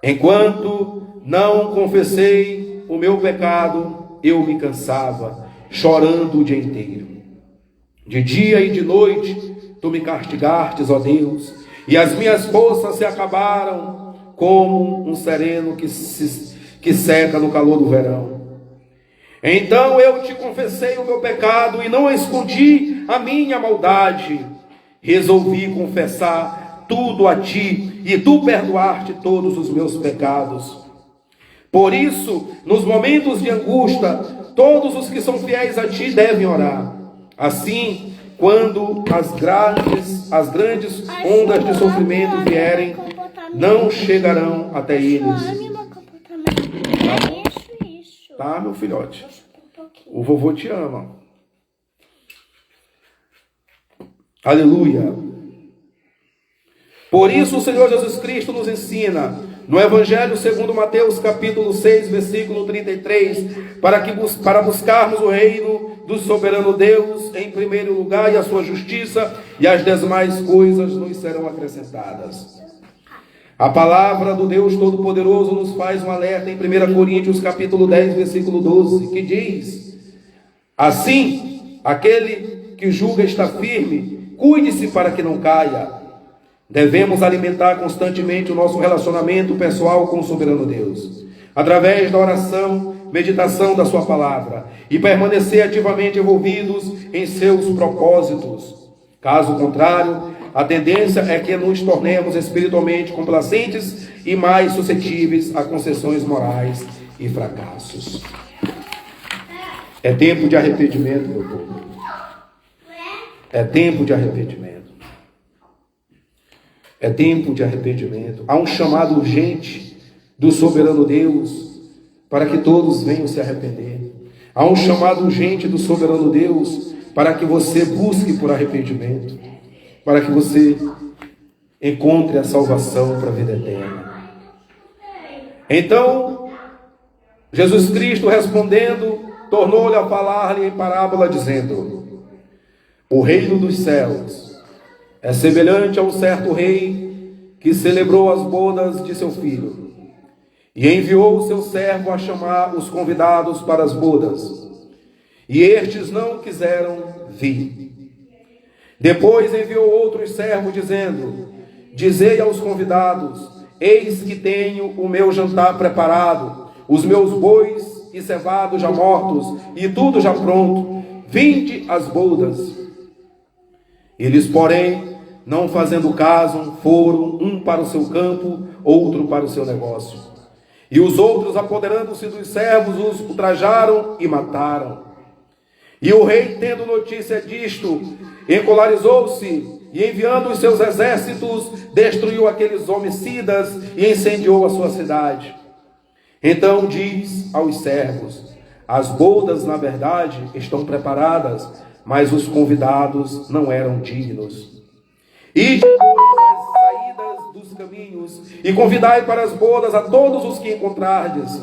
Enquanto não confessei o meu pecado, eu me cansava, chorando o dia inteiro. De dia e de noite, tu me castigastes, ó Deus, e as minhas forças se acabaram como um sereno que seca no calor do verão. Então eu te confessei o meu pecado e não escondi a minha maldade. Resolvi confessar tudo a ti e tu perdoaste todos os meus pecados. Por isso, nos momentos de angústia, todos os que são fiéis a ti devem orar. Assim, quando as grandes ondas de sofrimento vierem, não chegarão até eles. Tá, meu filhote? O vovô te ama. Aleluia. Por isso o Senhor Jesus Cristo nos ensina, no Evangelho segundo Mateus, capítulo 6, versículo 33, para buscarmos o reino do soberano Deus em primeiro lugar e a sua justiça, e as demais coisas nos serão acrescentadas. A palavra do Deus Todo-Poderoso nos faz um alerta em 1 Coríntios capítulo 10, versículo 12, que diz: assim, aquele que julga estar firme, cuide-se para que não caia. Devemos alimentar constantemente o nosso relacionamento pessoal com o soberano Deus, através da oração, meditação da sua palavra, e permanecer ativamente envolvidos em seus propósitos. Caso contrário, a tendência é que nos tornemos espiritualmente complacentes e mais suscetíveis a concessões morais e fracassos. É tempo de arrependimento, meu povo. É tempo de arrependimento. É tempo de arrependimento. Há um chamado urgente do soberano Deus para que todos venham se arrepender. Há um chamado urgente do soberano Deus para que você busque por arrependimento, para que você encontre a salvação para a vida eterna. Então, Jesus Cristo respondendo, tornou-lhe a falar-lhe em parábola, dizendo: o reino dos céus É semelhante a um certo rei que celebrou as bodas de seu filho e enviou o seu servo a chamar os convidados para as bodas, e estes não quiseram vir. Depois enviou outro servo, dizendo: dizei aos convidados: eis que tenho o meu jantar preparado, os meus bois e cevados já mortos, e tudo já pronto. Vinde às bodas. Eles, porém, não fazendo caso, foram, um para o seu campo, outro para o seu negócio. E os outros, apoderando-se dos servos, os ultrajaram e mataram. E o rei, tendo notícia disto, encolarizou-se e, enviando os seus exércitos, destruiu aqueles homicidas e incendiou a sua cidade. Então diz aos servos: as bodas, na verdade, estão preparadas, mas os convidados não eram dignos. Ide às saídas dos caminhos e convidai para as bodas a todos os que encontrardes.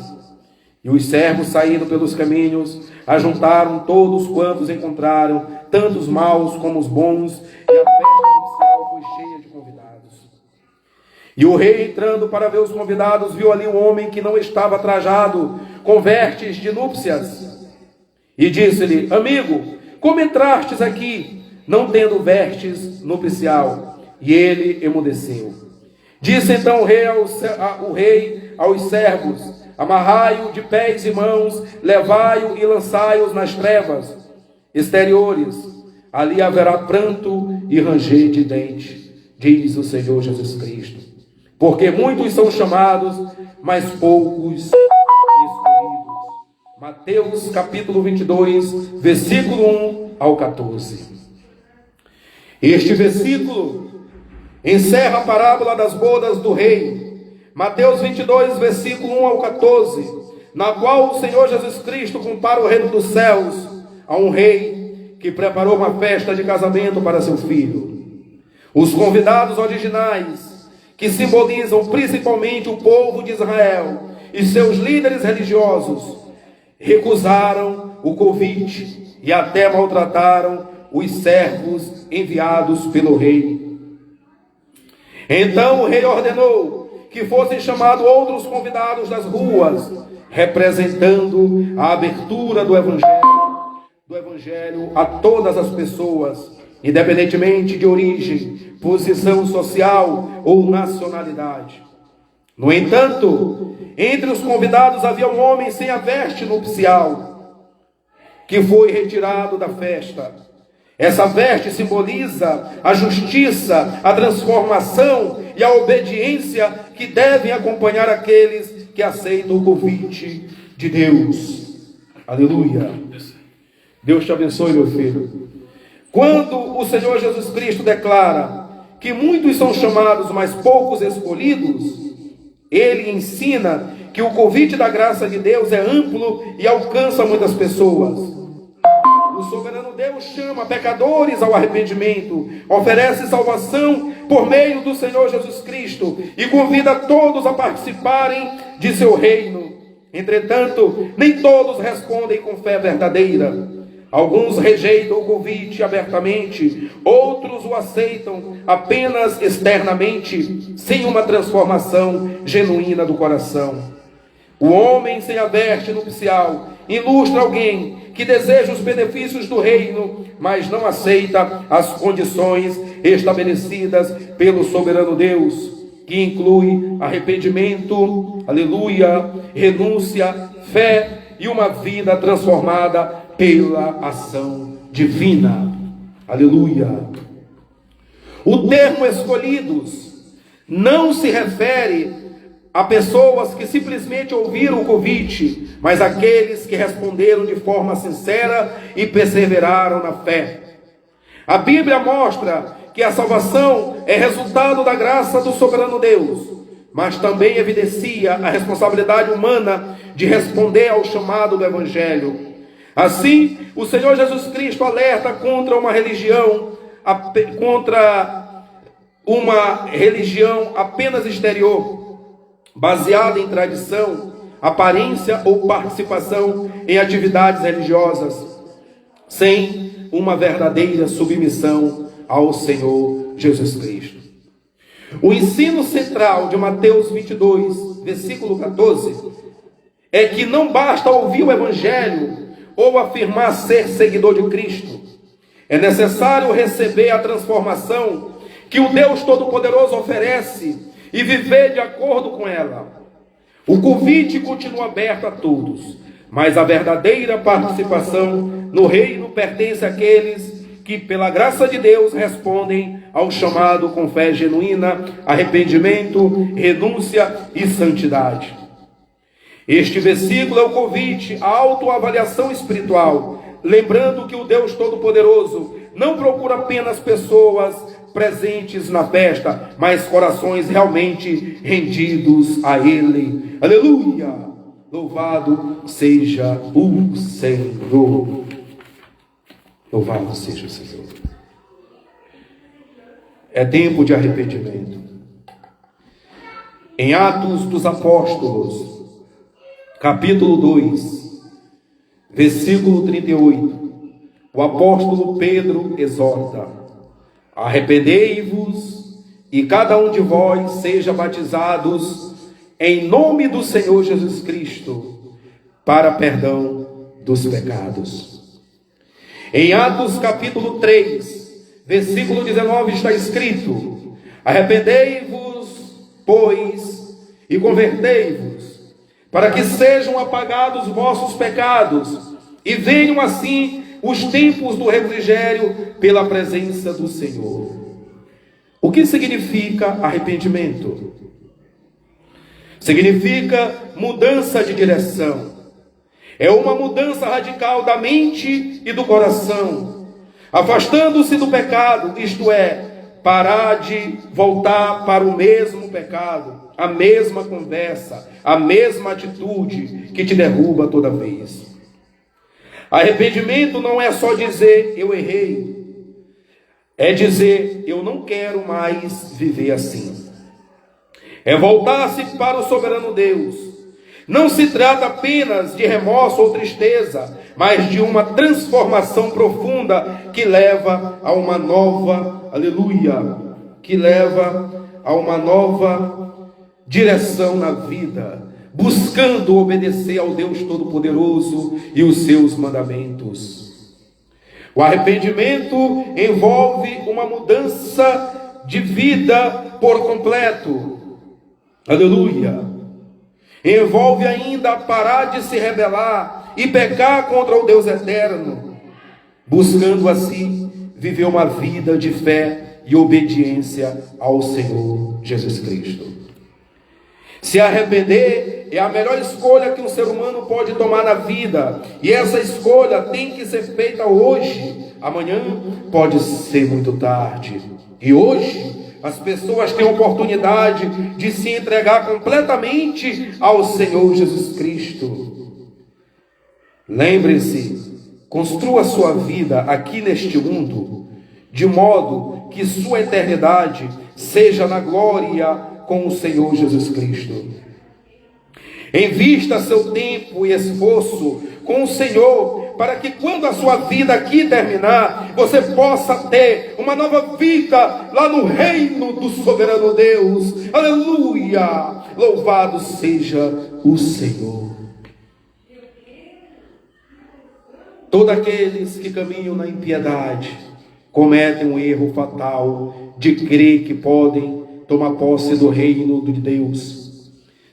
E os servos, saindo pelos caminhos, ajuntaram todos quantos encontraram, tanto os maus como os bons, e a festa nupcial foi cheia de convidados. E o rei, entrando para ver os convidados, viu ali um homem que não estava trajado com vestes de núpcias, e disse-lhe: amigo, como entrastes aqui, não tendo vestes nupcial? E ele emudeceu. Disse então o rei aos servos: amarrai-o de pés e mãos, levai-o e lançai-os nas trevas exteriores. Ali haverá pranto e ranger de dentes, diz o Senhor Jesus Cristo. Porque muitos são chamados, mas poucos escolhidos. Mateus capítulo 22, versículo 1 ao 14. Este versículo encerra a parábola das bodas do rei. Mateus 22, versículo 1 ao 14, na qual o Senhor Jesus Cristo compara o reino dos céus a um rei que preparou uma festa de casamento para seu filho. Os convidados originais, que simbolizam principalmente o povo de Israel e seus líderes religiosos, recusaram o convite e até maltrataram os servos enviados pelo rei. Então o rei ordenou que fossem chamados outros convidados das ruas, representando a abertura do evangelho a todas as pessoas, independentemente de origem, posição social ou nacionalidade. No entanto, entre os convidados havia um homem sem a veste nupcial, que foi retirado da festa. Essa veste simboliza a justiça, a transformação e a obediência que devem acompanhar aqueles que aceitam o convite de Deus. Aleluia. Deus te abençoe, meu filho. Quando o Senhor Jesus Cristo declara que muitos são chamados, mas poucos escolhidos, ele ensina que o convite da graça de Deus é amplo e alcança muitas pessoas. O soberano Deus chama pecadores ao arrependimento, oferece salvação por meio do Senhor Jesus Cristo e convida todos a participarem de seu reino. Entretanto, nem todos respondem com fé verdadeira. Alguns rejeitam o convite abertamente, outros o aceitam apenas externamente, sem uma transformação genuína do coração. O homem sem a veste nupcial ilustra alguém que deseja os benefícios do reino, mas não aceita as condições estabelecidas pelo soberano Deus, que inclui arrependimento, aleluia, renúncia, fé e uma vida transformada pela ação divina. Aleluia. O termo escolhidos não se refere a pessoas que simplesmente ouviram o convite, mas aqueles que responderam de forma sincera e perseveraram na fé. A Bíblia mostra que a salvação é resultado da graça do soberano Deus, mas também evidencia a responsabilidade humana de responder ao chamado do Evangelho. Assim, o Senhor Jesus Cristo alerta contra uma religião apenas exterior, baseada em tradição, aparência ou participação em atividades religiosas, sem uma verdadeira submissão ao Senhor Jesus Cristo. O ensino central de Mateus 22, versículo 14, é que não basta ouvir o Evangelho ou afirmar ser seguidor de Cristo. É necessário receber a transformação que o Deus Todo-Poderoso oferece e viver de acordo com ela. O convite continua aberto a todos, mas a verdadeira participação no reino pertence àqueles que, pela graça de Deus, respondem ao chamado com fé genuína, arrependimento, renúncia e santidade. Este versículo é o convite à autoavaliação espiritual, lembrando que o Deus Todo-Poderoso não procura apenas pessoas presentes na festa, mas corações realmente rendidos a Ele. Aleluia! Louvado seja o Senhor. Louvado seja o Senhor. É tempo de arrependimento. Em Atos dos Apóstolos, capítulo 2, versículo 38, o apóstolo Pedro exorta: arrependei-vos e cada um de vós seja batizados em nome do Senhor Jesus Cristo para perdão dos pecados. Em Atos capítulo 3, versículo 19 está escrito: arrependei-vos, pois, e convertei-vos, para que sejam apagados vossos pecados, e venham assim os tempos do refrigério pela presença do Senhor. O que significa arrependimento? Significa mudança de direção. É uma mudança radical da mente e do coração, afastando-se do pecado, isto é, parar de voltar para o mesmo pecado, a mesma conversa, a mesma atitude que te derruba toda vez. Arrependimento não é só dizer eu errei, é dizer eu não quero mais viver assim. É voltar-se para o soberano Deus. Não se trata apenas de remorso ou tristeza, mas de uma transformação profunda que leva a uma nova, aleluia, que leva a uma nova direção na vida, buscando obedecer ao Deus Todo-Poderoso e os seus mandamentos. O arrependimento envolve uma mudança de vida por completo. Aleluia. Envolve ainda parar de se rebelar e pecar contra o Deus eterno, buscando assim viver uma vida de fé e obediência ao Senhor Jesus Cristo. Se arrepender é a melhor escolha que um ser humano pode tomar na vida, e essa escolha tem que ser feita hoje. Amanhã pode ser muito tarde, e hoje as pessoas têm a oportunidade de se entregar completamente ao Senhor Jesus Cristo. Lembre-se, construa sua vida aqui neste mundo, de modo que sua eternidade seja na glória com o Senhor Jesus Cristo. Invista seu tempo e esforço com o Senhor, para que quando a sua vida aqui terminar, você possa ter uma nova vida lá no reino do soberano Deus. Aleluia! Louvado seja o Senhor. Todos aqueles que caminham na impiedade cometem um erro fatal de crer que podem tomar posse do reino de Deus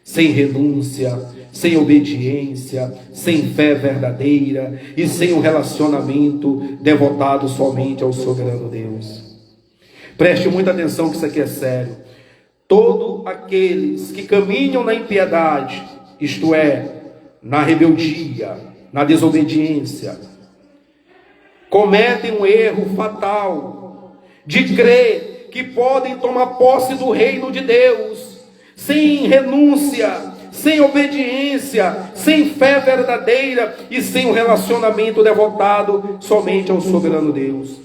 sem renúncia, sem obediência, sem fé verdadeira e sem um relacionamento devotado somente ao soberano Deus. Preste muita atenção que isso aqui é sério. Todos aqueles que caminham na impiedade, isto é, na rebeldia, na desobediência, cometem um erro fatal de crer que podem tomar posse do reino de Deus sem renúncia, sem obediência, sem fé verdadeira e sem um relacionamento devotado somente ao soberano Deus.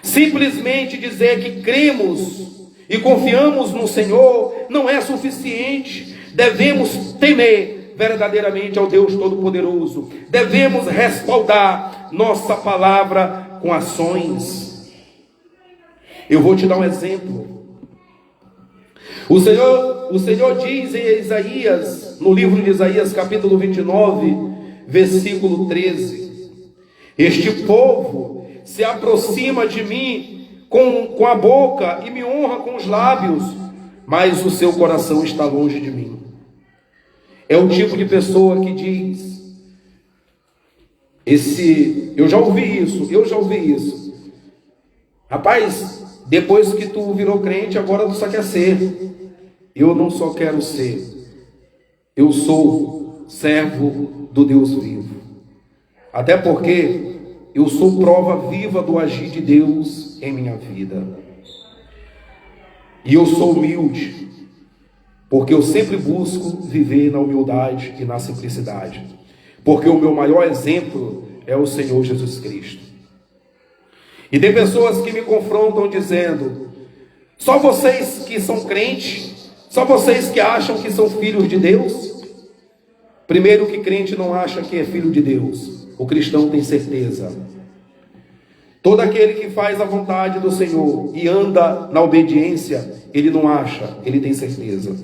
Simplesmente dizer que cremos e confiamos no Senhor não é suficiente. Devemos temer verdadeiramente ao Deus Todo-Poderoso. Devemos respaldar nossa palavra com ações. Eu vou te dar um exemplo. O Senhor diz em Isaías, no livro de Isaías, capítulo 29, versículo 13: este povo se aproxima de mim com a boca e me honra com os lábios, mas o seu coração está longe de mim. É o tipo de pessoa que diz, eu já ouvi isso. Rapaz, depois que tu virou crente, agora tu só quer ser. Eu não só quero ser, eu sou servo do Deus vivo. Até porque eu sou prova viva do agir de Deus em minha vida. E eu sou humilde, porque eu sempre busco viver na humildade e na simplicidade. Porque o meu maior exemplo é o Senhor Jesus Cristo. E tem pessoas que me confrontam dizendo: só vocês que são crentes, só vocês que acham que são filhos de Deus? Primeiro, que crente não acha que é filho de Deus. O cristão tem certeza. Todo aquele que faz a vontade do Senhor e anda na obediência, ele não acha, ele tem certeza.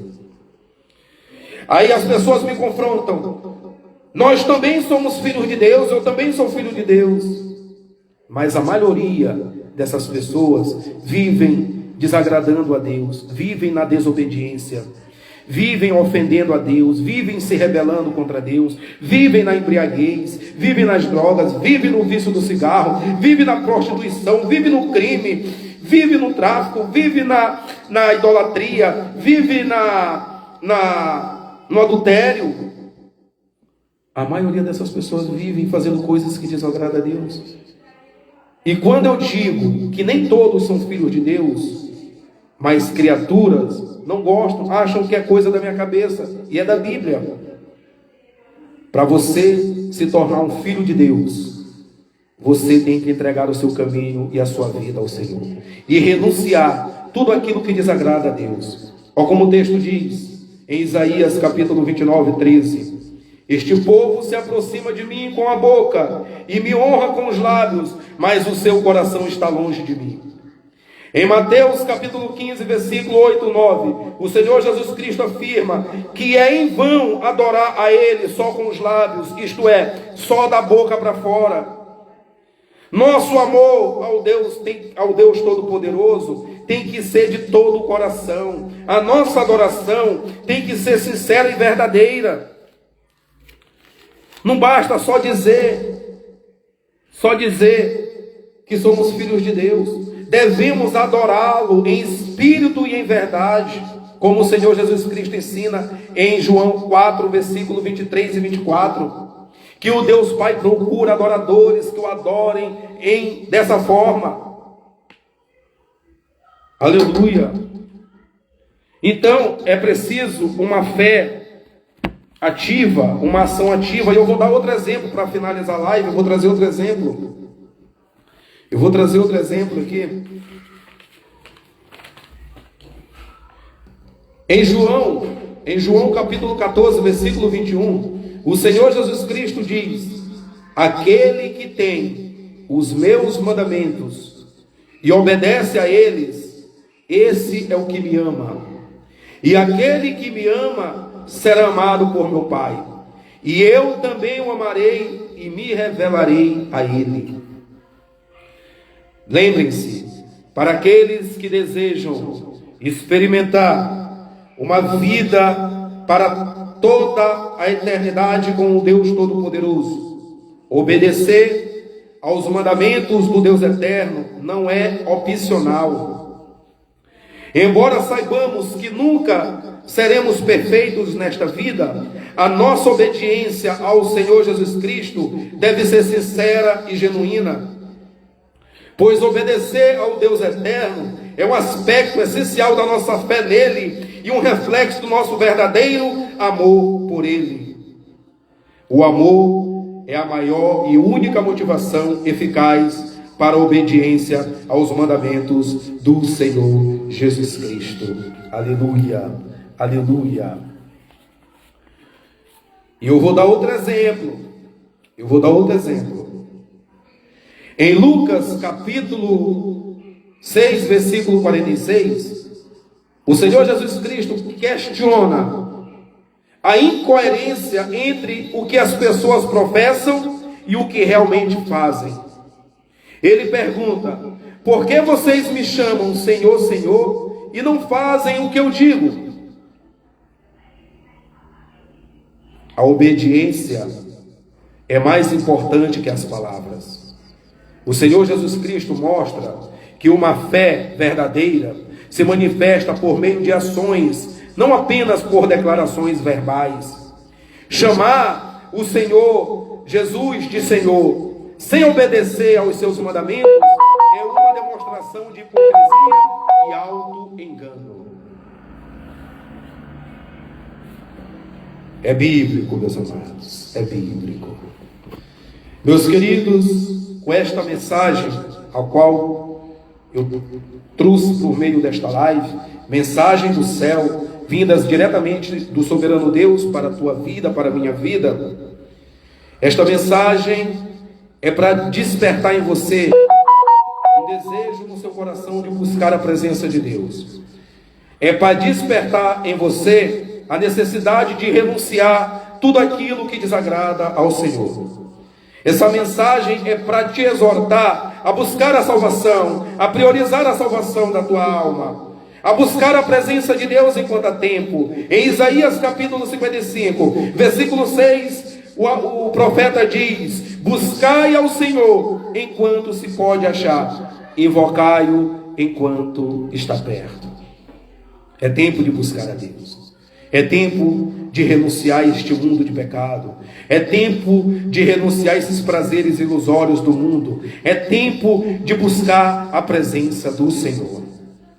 Aí as pessoas me confrontam: nós também somos filhos de Deus, eu também sou filho de Deus. Mas a maioria dessas pessoas vivem desagradando a Deus, vivem na desobediência, vivem ofendendo a Deus, vivem se rebelando contra Deus, vivem na embriaguez, vivem nas drogas, vivem no vício do cigarro, vivem na prostituição, vivem no crime, vivem no tráfico, vivem na idolatria, vivem no adultério. A maioria dessas pessoas vivem fazendo coisas que desagradam a Deus. E quando eu digo que nem todos são filhos de Deus, mas criaturas não gostam, acham que é coisa da minha cabeça, e é da Bíblia. Para você se tornar um filho de Deus, você tem que entregar o seu caminho e a sua vida ao Senhor, e renunciar tudo aquilo que desagrada a Deus. Olha como o texto diz, em Isaías capítulo 29, 13: este povo se aproxima de mim com a boca e me honra com os lábios, mas o seu coração está longe de mim. Em Mateus capítulo 15, versículo 8, 9, o Senhor Jesus Cristo afirma que é em vão adorar a Ele só com os lábios, isto é, só da boca para fora. Nosso amor ao Deus Todo-Poderoso tem que ser de todo o coração. A nossa adoração tem que ser sincera e verdadeira. Não basta só dizer que somos filhos de Deus. Devemos adorá-lo em espírito e em verdade, como o Senhor Jesus Cristo ensina em João 4, versículo 23 e 24, que o Deus Pai procura adoradores que o adorem dessa forma. Aleluia! Então, é preciso uma fé ativa, uma ação ativa. E eu vou dar outro exemplo para finalizar a live. Eu vou trazer outro exemplo aqui. Em João capítulo 14, versículo 21, o Senhor Jesus Cristo diz: aquele que tem os meus mandamentos e obedece a eles, esse é o que me ama. E aquele que me ama será amado por meu Pai, e eu também o amarei e me revelarei a ele. Lembrem-se, para aqueles que desejam experimentar uma vida para toda a eternidade com o Deus Todo-Poderoso, obedecer aos mandamentos do Deus Eterno não é opcional. Embora saibamos que nunca seremos perfeitos nesta vida, a nossa obediência ao Senhor Jesus Cristo deve ser sincera e genuína, pois obedecer ao Deus Eterno é um aspecto essencial da nossa fé nele e um reflexo do nosso verdadeiro amor por ele. O amor é a maior e única motivação eficaz para a obediência aos mandamentos do Senhor Jesus Cristo. Aleluia, aleluia. E eu vou dar outro exemplo. Em Lucas capítulo 6, versículo 46, o Senhor Jesus Cristo questiona a incoerência entre o que as pessoas professam e o que realmente fazem. Ele pergunta: por que vocês me chamam Senhor, Senhor, e não fazem o que eu digo? A obediência é mais importante que as palavras. O Senhor Jesus Cristo mostra que uma fé verdadeira se manifesta por meio de ações, não apenas por declarações verbais. Chamar o Senhor Jesus de Senhor sem obedecer aos seus mandamentos é uma demonstração de hipocrisia e auto-engano. É bíblico, meus amados, é bíblico. Meus queridos, com esta mensagem, a qual eu trouxe por meio desta live, mensagem do céu, vindas diretamente do soberano Deus para a tua vida, para a minha vida, esta mensagem é para despertar em você um desejo no seu coração de buscar a presença de Deus. É para despertar em você a necessidade de renunciar tudo aquilo que desagrada ao Senhor. Essa mensagem é para te exortar a buscar a salvação, a priorizar a salvação da tua alma, a buscar a presença de Deus enquanto há tempo. Em Isaías capítulo 55, versículo 6, o profeta diz: buscai ao Senhor enquanto se pode achar, invocai-o enquanto está perto. É tempo de buscar a Deus. É tempo de renunciar a este mundo de pecado. É tempo de renunciar a esses prazeres ilusórios do mundo. É tempo de buscar a presença do Senhor.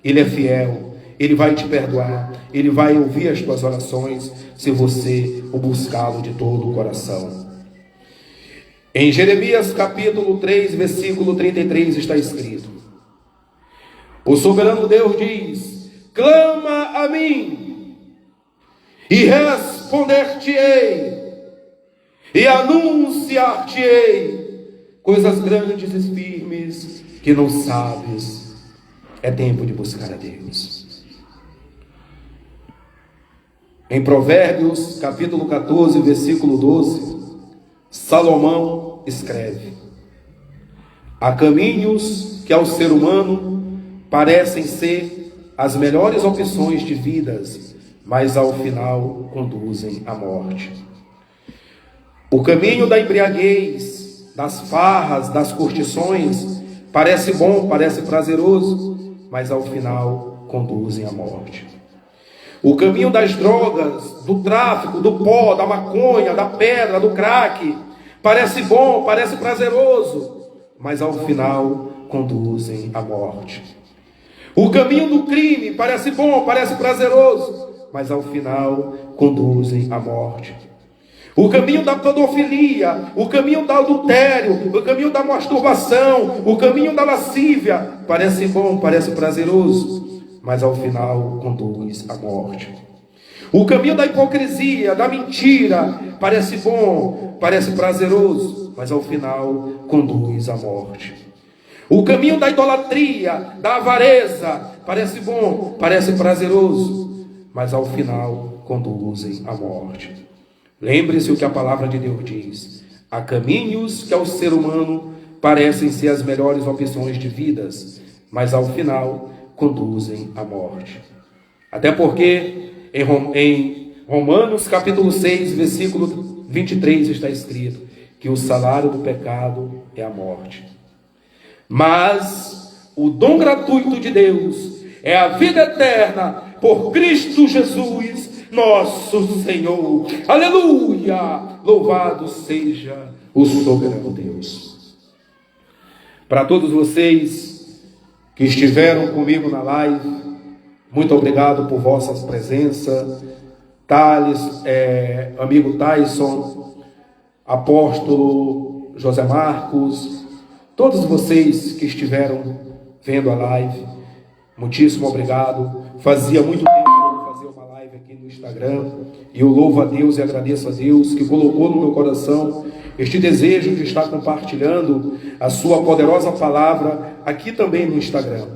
Ele é fiel, Ele vai te perdoar, Ele vai ouvir as tuas orações, se você o buscá-lo de todo o coração. Em Jeremias capítulo 3, versículo 33 está escrito: o soberano Deus diz: clama a mim, e responder-te-ei, e anunciar-te-ei coisas grandes e firmes que não sabes. É tempo de buscar a Deus. Em Provérbios capítulo 14, versículo 12, Salomão escreve: há caminhos que ao ser humano parecem ser as melhores opções de vidas, mas ao final conduzem à morte. O caminho da embriaguez, das farras, das curtições, parece bom, parece prazeroso, mas ao final conduzem à morte. O caminho das drogas, do tráfico, do pó, da maconha, da pedra, do crack, parece bom, parece prazeroso, mas ao final conduzem à morte. O caminho do crime parece bom, parece prazeroso, mas ao final conduzem à morte. O caminho da pedofilia, o caminho do adultério, o caminho da masturbação, o caminho da lascívia, parece bom, parece prazeroso, mas ao final conduz à morte. O caminho da hipocrisia, da mentira, parece bom, parece prazeroso, mas ao final conduz à morte. O caminho da idolatria, da avareza, parece bom, parece prazeroso, mas ao final conduzem à morte. Lembre-se o que a palavra de Deus diz: há caminhos que ao ser humano parecem ser as melhores opções de vidas, mas ao final conduzem à morte. Até porque em Romanos capítulo 6, versículo 23 está escrito que o salário do pecado é a morte. Mas o dom gratuito de Deus é a vida eterna por Cristo Jesus, nosso Senhor. Aleluia! Louvado seja o soberano Deus. Para todos vocês que estiveram comigo na live, muito obrigado por vossas presenças. Thales, amigo Tyson, apóstolo José Marcos, todos vocês que estiveram vendo a live, muitíssimo obrigado. Fazia muito tempo que eu não fazia uma live aqui no Instagram, e eu louvo a Deus e agradeço a Deus que colocou no meu coração este desejo de estar compartilhando a sua poderosa palavra aqui também no Instagram.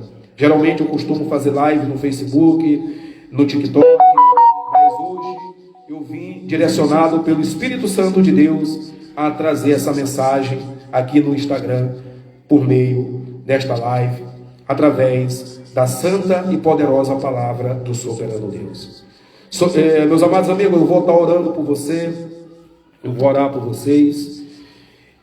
Geralmente eu costumo fazer live no Facebook, no TikTok, mas hoje eu vim direcionado pelo Espírito Santo de Deus a trazer essa mensagem aqui no Instagram, por meio desta live, através da santa e poderosa palavra do soberano Deus. Meus amados amigos, eu vou estar orando por você, eu vou orar por vocês.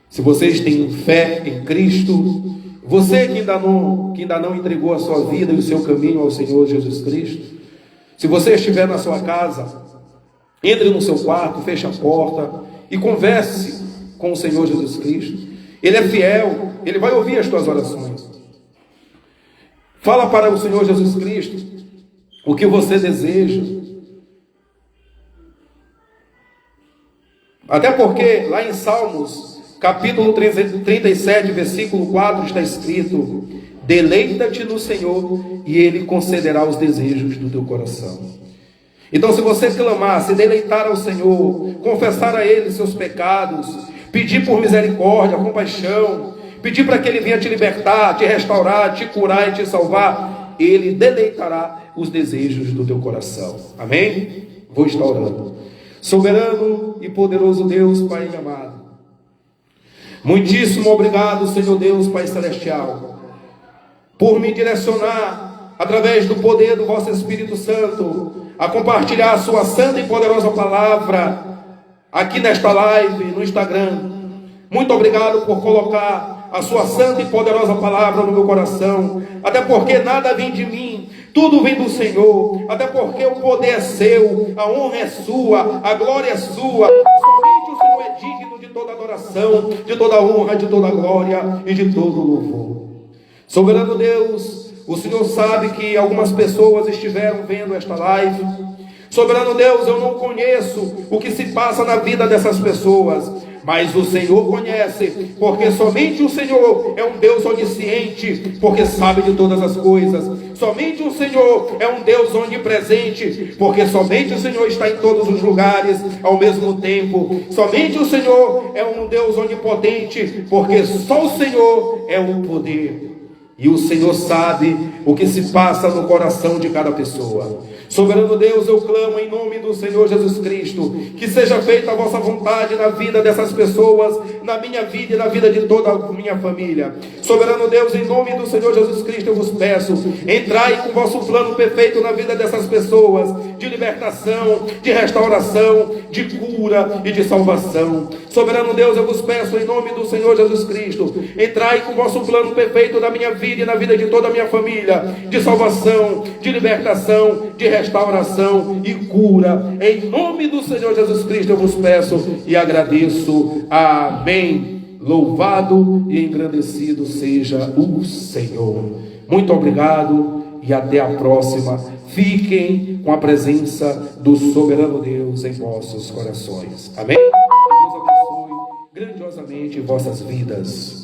Se vocês têm fé em Cristo, você que ainda não entregou a sua vida e o seu caminho ao Senhor Jesus Cristo, se você estiver na sua casa, entre no seu quarto, feche a porta e converse com o Senhor Jesus Cristo. Ele é fiel, Ele vai ouvir as tuas orações. Fala para o Senhor Jesus Cristo o que você deseja. Até porque lá em Salmos, capítulo 37, versículo 4, está escrito: deleita-te no Senhor e Ele concederá os desejos do teu coração. Então, se você clamar, se deleitar ao Senhor, confessar a Ele seus pecados, pedir por misericórdia, compaixão, pedir para que Ele venha te libertar, te restaurar, te curar e te salvar, Ele deleitará os desejos do teu coração. Amém? Vou estar orando. Soberano e poderoso Deus, Pai amado, muitíssimo obrigado, Senhor Deus, Pai celestial, por me direcionar, através do poder do vosso Espírito Santo, a compartilhar a sua santa e poderosa palavra aqui nesta live, no Instagram. Muito obrigado por colocar a sua santa e poderosa palavra no meu coração, até porque nada vem de mim, tudo vem do Senhor, até porque o poder é seu, a honra é sua, a glória é sua, somente o Senhor é digno de toda adoração, de toda honra, de toda glória e de todo louvor. Soberano Deus, o Senhor sabe que algumas pessoas estiveram vendo esta live. Soberano Deus, eu não conheço o que se passa na vida dessas pessoas, mas o Senhor conhece, porque somente o Senhor é um Deus onisciente, porque sabe de todas as coisas. Somente o Senhor é um Deus onipresente, porque somente o Senhor está em todos os lugares ao mesmo tempo. Somente o Senhor é um Deus onipotente, porque só o Senhor é o poder. E o Senhor sabe o que se passa no coração de cada pessoa. Soberano Deus, eu clamo em nome do Senhor Jesus Cristo, que seja feita a vossa vontade na vida dessas pessoas, na minha vida e na vida de toda a minha família. Soberano Deus, em nome do Senhor Jesus Cristo, eu vos peço, entrai com o vosso plano perfeito na vida dessas pessoas, de libertação, de restauração, de cura e de salvação. Soberano Deus, eu vos peço em nome do Senhor Jesus Cristo, entrai com o vosso plano perfeito na minha vida e na vida de toda a minha família, de salvação, de libertação, de restauração e cura. Em nome do Senhor Jesus Cristo eu vos peço e agradeço. Amém. Louvado e engrandecido seja o Senhor. Muito obrigado e até a próxima. Fiquem com a presença do soberano Deus em vossos corações. Amém. Que Deus abençoe grandiosamente vossas vidas.